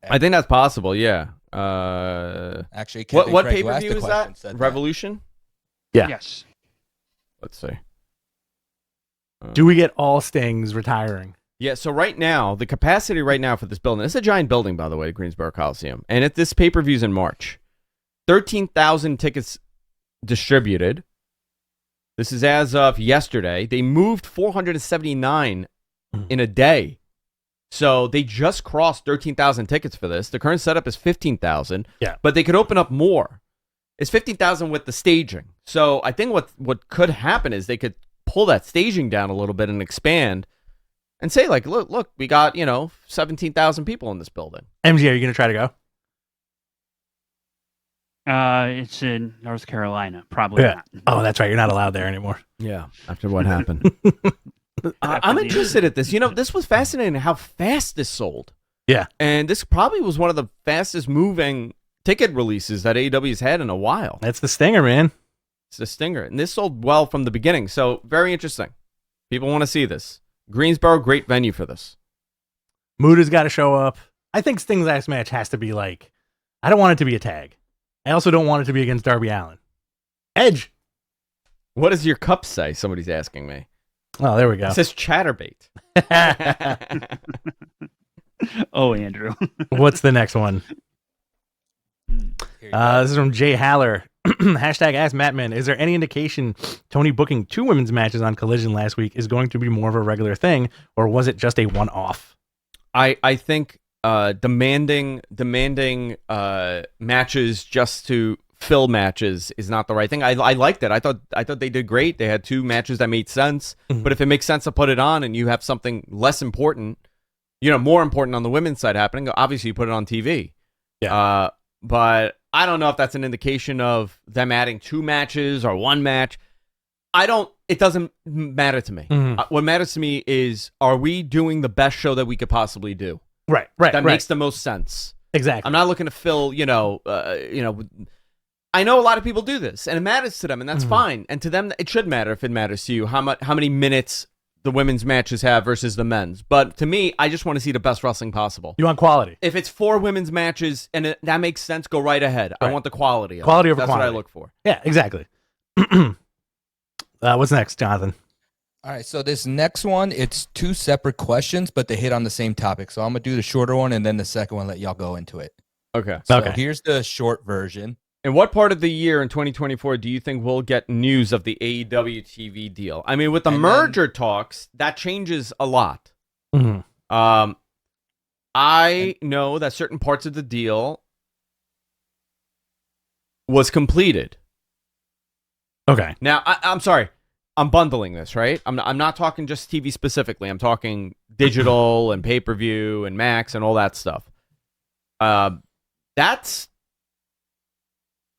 I think that's possible, yeah.
Actually,
what pay-per-view is that? Revolution?
Yeah.
Yes.
Let's see.
Do we get all Stings retiring?
Yeah, so right now, the capacity right now for this building, it's a giant building, by the way, the Greensboro Coliseum, and this pay-per-view's in March. 13,000 tickets distributed. This is as of yesterday. They moved 479 in a day. So they just crossed 13,000 tickets for this. The current setup is 15,000.
Yeah.
But they could open up more. It's 15,000 with the staging. So I think what could happen is they could pull that staging down a little bit and expand and say, like, look, we got, 17,000 people in this building.
MG, are you going to try to go?
It's in North Carolina. Probably not.
Oh, that's right. You're not allowed there anymore.
Yeah, after what happened. I'm interested at this. This was fascinating how fast this sold.
Yeah.
And this probably was one of the fastest moving ticket releases that AEW's had in a while.
That's the stinger, man.
It's the stinger. And this sold well from the beginning. So very interesting. People want to see this. Greensboro, great venue for this.
Muda's got to show up. I think Sting's last match has to be like, I don't want it to be a tag. I also don't want it to be against Darby Allin. Edge.
What does your cup say? Somebody's asking me.
Oh, there we go.
It says Chatterbait.
Oh, Andrew.
What's the next one? This is from Jay Haller. Hashtag Ask Mattman. Is there any indication Tony booking 2 women's matches on Collision last week is going to be more of a regular thing, or was it just a one-off?
I think demanding matches just to fill matches is not the right thing. I liked it. I thought they did great. They had 2 matches that made sense.
Mm-hmm.
But if it makes sense to put it on and you have something less important, more important on the women's side happening, obviously you put it on TV.
Yeah.
But I don't know if that's an indication of them adding 2 matches or 1 match. It doesn't matter to me.
Mm-hmm.
What matters to me is, are we doing the best show that we could possibly do?
Right.
That makes the most sense.
Exactly.
I'm not looking to fill, I know a lot of people do this, and it matters to them, and that's fine. And to them, it should matter if it matters to you, how many minutes the women's matches have versus the men's. But to me, I just want to see the best wrestling possible.
You want quality.
If it's 4 women's matches and that makes sense, go right ahead. Right. I want the quality.
Quality over
That's
quantity.
What I look for.
Yeah, exactly. What's next, Jonathan?
All right, so this next one, it's 2 separate questions, but they hit on the same topic. So I'm going to do the shorter one, and then the second one, let y'all go into it.
Okay.
So here's the short version.
In what part of the year in 2024 do you think we'll get news of the AEW TV deal? I mean, with the merger talks, that changes a lot.
Mm-hmm.
I know that certain parts of the deal was completed.
Okay.
Now, I'm sorry. I'm bundling this, right? I'm not talking just TV specifically. I'm talking digital and pay-per-view and Max and all that stuff.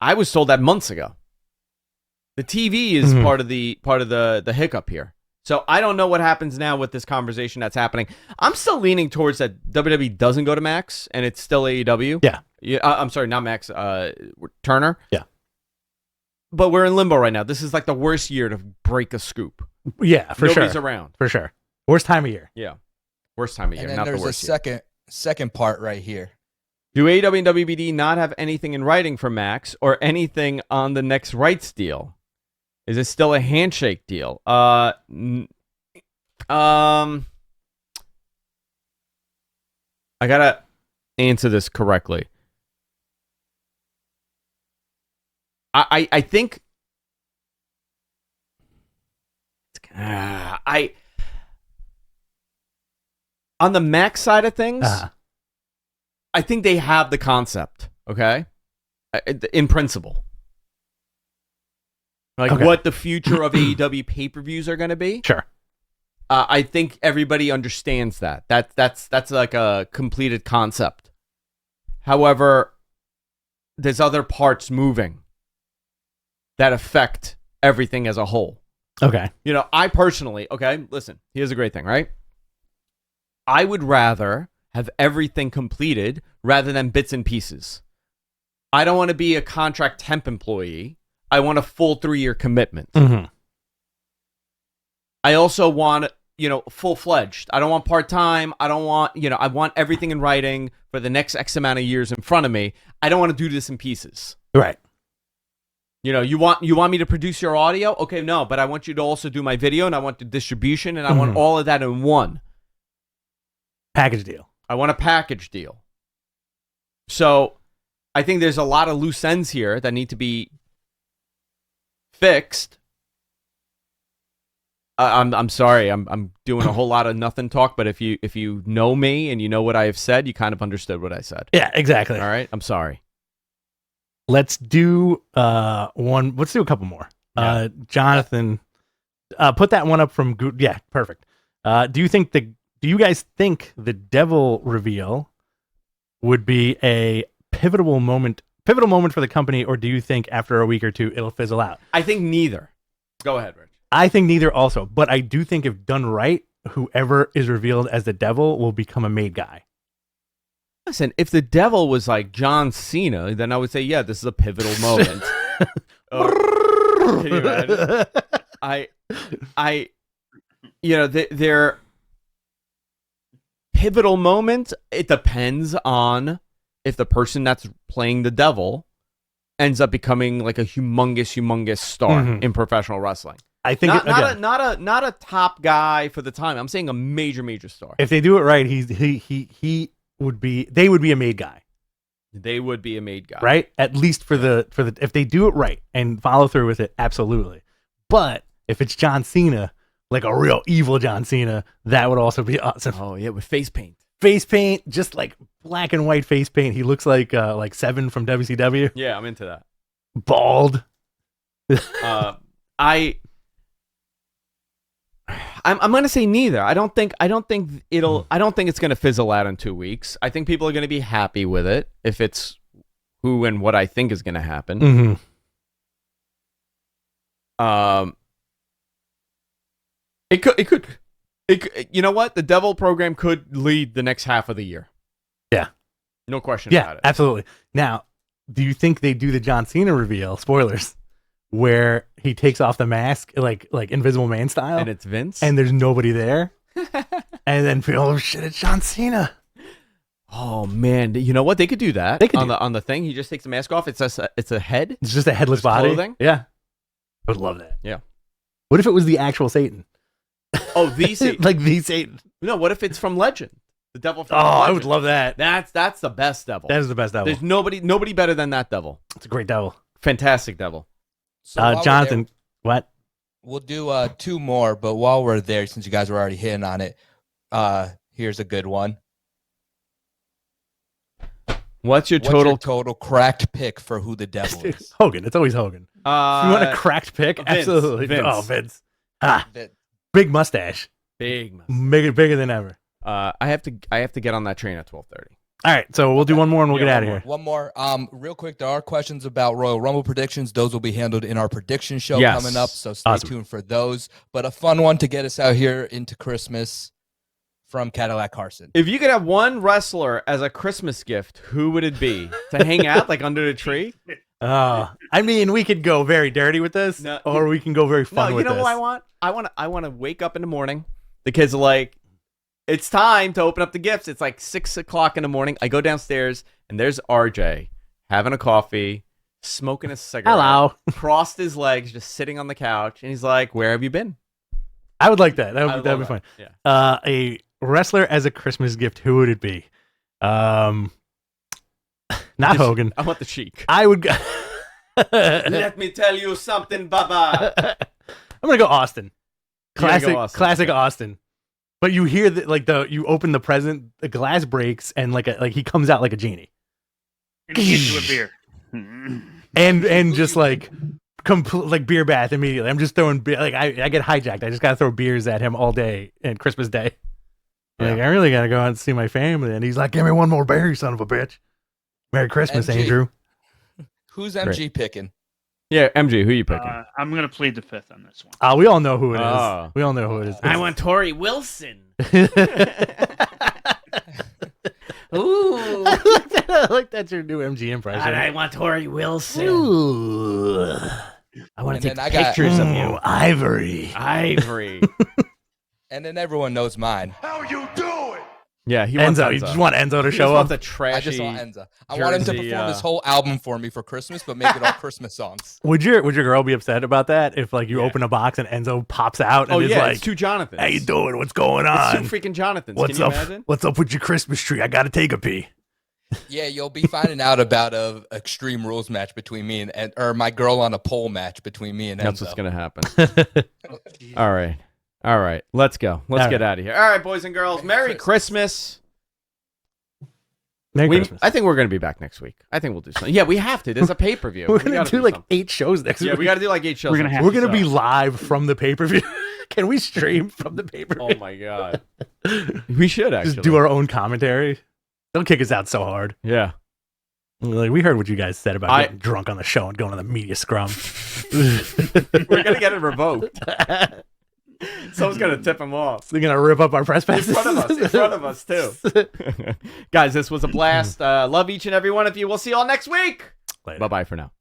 I was told that months ago. The TV is part of the hiccup here. So I don't know what happens now with this conversation that's happening. I'm still leaning towards that WWE doesn't go to Max and it's still AEW.
Yeah.
I'm sorry, not Max. Turner.
Yeah.
But we're in limbo right now. This is like the worst year to break a scoop.
Yeah, for
Nobody's
sure.
around.
For sure. Worst time of year.
Yeah. Worst time of year,
And then
not the
there's
worst
a second part right here.
Do AEW and WBD not have anything in writing for Max or anything on the next rights deal? Is it still a handshake deal? I gotta answer this correctly. I think on the Max side of things, I think they have the concept, okay? In principle. Like what the future of AEW pay-per-views are going to be.
Sure.
I think everybody understands that. That's like a completed concept. However, there's other parts moving that affect everything as a whole.
Okay.
I personally, listen, here's a great thing, right? I would rather have everything completed rather than bits and pieces. I don't want to be a contract temp employee. I want a full 3-year commitment.
Mm-hmm.
I also want, full-fledged. I don't want part-time. I don't want, I want everything in writing for the next X amount of years in front of me. I don't want to do this in pieces.
Right.
You want me to produce your audio? Okay, no, but I want you to also do my video, and I want the distribution, and I want all of that in one.
Package deal.
I want a package deal. So I think there's a lot of loose ends here that need to be fixed. I'm sorry. I'm doing a whole lot of nothing talk, but if you know me and you know what I have said, you kind of understood what I said.
Yeah, exactly.
All right. I'm sorry.
Let's do one. Let's do a couple more.
Yeah.
Jonathan, put that one up from. Yeah, perfect. Do you guys think the Devil reveal would be a pivotal moment for the company, or do you think after a week or two it'll fizzle out?
I think neither. Go ahead, Rich.
I think neither also, but I do think if done right, whoever is revealed as the Devil will become a made guy.
Listen, if the Devil was like John Cena, then I would say, yeah, this is a pivotal moment. Can you imagine? Their pivotal moment, it depends on if the person that's playing the Devil ends up becoming like a humongous star in professional wrestling.
I think
not a top guy for the time. I'm saying a major star.
If they do it right, he would be. They would be a made guy.
They would be a made guy,
right? At least for the if they do it right and follow through with it, absolutely. But if it's John Cena, like a real evil John Cena, that would also be awesome.
Oh yeah, with face paint,
just like black and white face paint. He looks like Seven from WCW.
Yeah, I'm into that.
Bald.
I'm gonna say neither. I don't think it's gonna fizzle out in 2 weeks. I think people are gonna be happy with it if it's who and what I think is gonna happen.
Mm-hmm.
It could. You know what? The Devil program could lead the next half of the year.
Yeah,
no question about it.
Absolutely. Now, do you think they do the John Cena reveal? Spoilers. Where he takes off the mask, like Invisible Man style,
and it's Vince,
and there's nobody there, and then oh shit, it's John Cena.
Oh man, you know what? They could do that.
They could
on the thing. He just takes the mask off. It's a head.
It's just a headless body.
Clothing.
Yeah, I would love that.
Yeah.
What if it was the actual Satan?
Oh, the Satan.
Like the Satan.
No, what if it's from Legend? The devil from
Legend.
I
would love that.
That's the best devil.
That is the best devil.
There's nobody better than that devil.
It's a great devil.
Fantastic devil.
So
Jonathan, what?
We'll do 2 more, but while we're there, since you guys were already hitting on it, here's a good one.
What's your
total cracked pick for who the devil is?
Hogan. It's always Hogan. If you want a cracked pick?
Vince,
Absolutely.
Vince.
Oh, Vince. Big mustache.
Big mustache.
Bigger than ever.
I have to get on that train at 12:30.
All right, so we'll do one more and we'll get out of here.
One more. Real quick, there are questions about Royal Rumble predictions. Those will be handled in our prediction show coming up, so stay tuned for those. But a fun one to get us out here into Christmas from Cadillac Carson.
If you could have one wrestler as a Christmas gift, who would it be? To hang out like under the tree?
I mean, we could go very dirty with this, or we can go very fun with this.
You know what I want? I want to wake up in the morning. The kids are like, it's time to open up the gifts. It's like 6 o'clock in the morning. I go downstairs, and there's RJ having a coffee, smoking a cigarette.
Hello.
Crossed his legs, just sitting on the couch, and he's like, where have you been?
I would like that. That would be fun.
Yeah.
A wrestler as a Christmas gift, who would it be? Not Hogan.
I want the Sheik.
I would go...
Let me tell you something, Baba.
I'm going to go Austin. Classic Austin. But you hear that, you open the present, the glass breaks, and he comes out like a genie,
and he gets you a beer,
and just complete beer bath immediately. I'm just throwing beer, I get hijacked. I just gotta throw beers at him all day and Christmas Day. I really gotta go out and see my family, and he's like, "Give me one more beer, you son of a bitch." Merry Christmas, MG. Andrew.
Who's MG picking?
Yeah, MG, who are you picking?
I'm going to plead the fifth on this one.
We all know who it is. We all know who it is.
I want Tori Wilson. Ooh.
I like that's your new MG impression.
God, I want Tori Wilson.
Ooh.
I want to take pictures of you.
Ivory.
And then everyone knows mine.
How you doing?
Yeah, he wants
Enzo. You just want Enzo to show up.
The trashy.
I just want Enzo. I want him to perform this whole album for me for Christmas, but make it all Christmas songs.
Would your girl be upset about that if you open a box and Enzo pops out and is like,
it's 2 Jonathans.
How you doing? What's going on?
It's 2 freaking Jonathans.
What's
Can you
up?
Imagine?
What's up with your Christmas tree? I gotta take a pee.
Yeah, you'll be finding out about a Extreme Rules match between me and or my girl on a pole match between me and Enzo.
That's what's gonna happen. All right. Let's go. Let's get out of here. All right, boys and girls. Merry Christmas.
Merry Christmas.
I think we're going to be back next week. I think we'll do something. Yeah, we have to. There's a pay-per-view.
We're going to do 8 shows next week.
Yeah, we got to do 8 shows.
We're
going to be live from the pay-per-view. Can we stream from the pay-per-view?
Oh, my God. We should, actually.
Just do our own commentary. They'll kick us out so hard.
Yeah.
We heard what you guys said about getting drunk on the show and going to the media scrum.
We're going to get it revoked. Someone's going to tip him off.
They're going to rip up our press passes.
In front of us, too. Guys, this was a blast. Love each and every one of you. We'll see you all next week.
Later.
Bye-bye for now.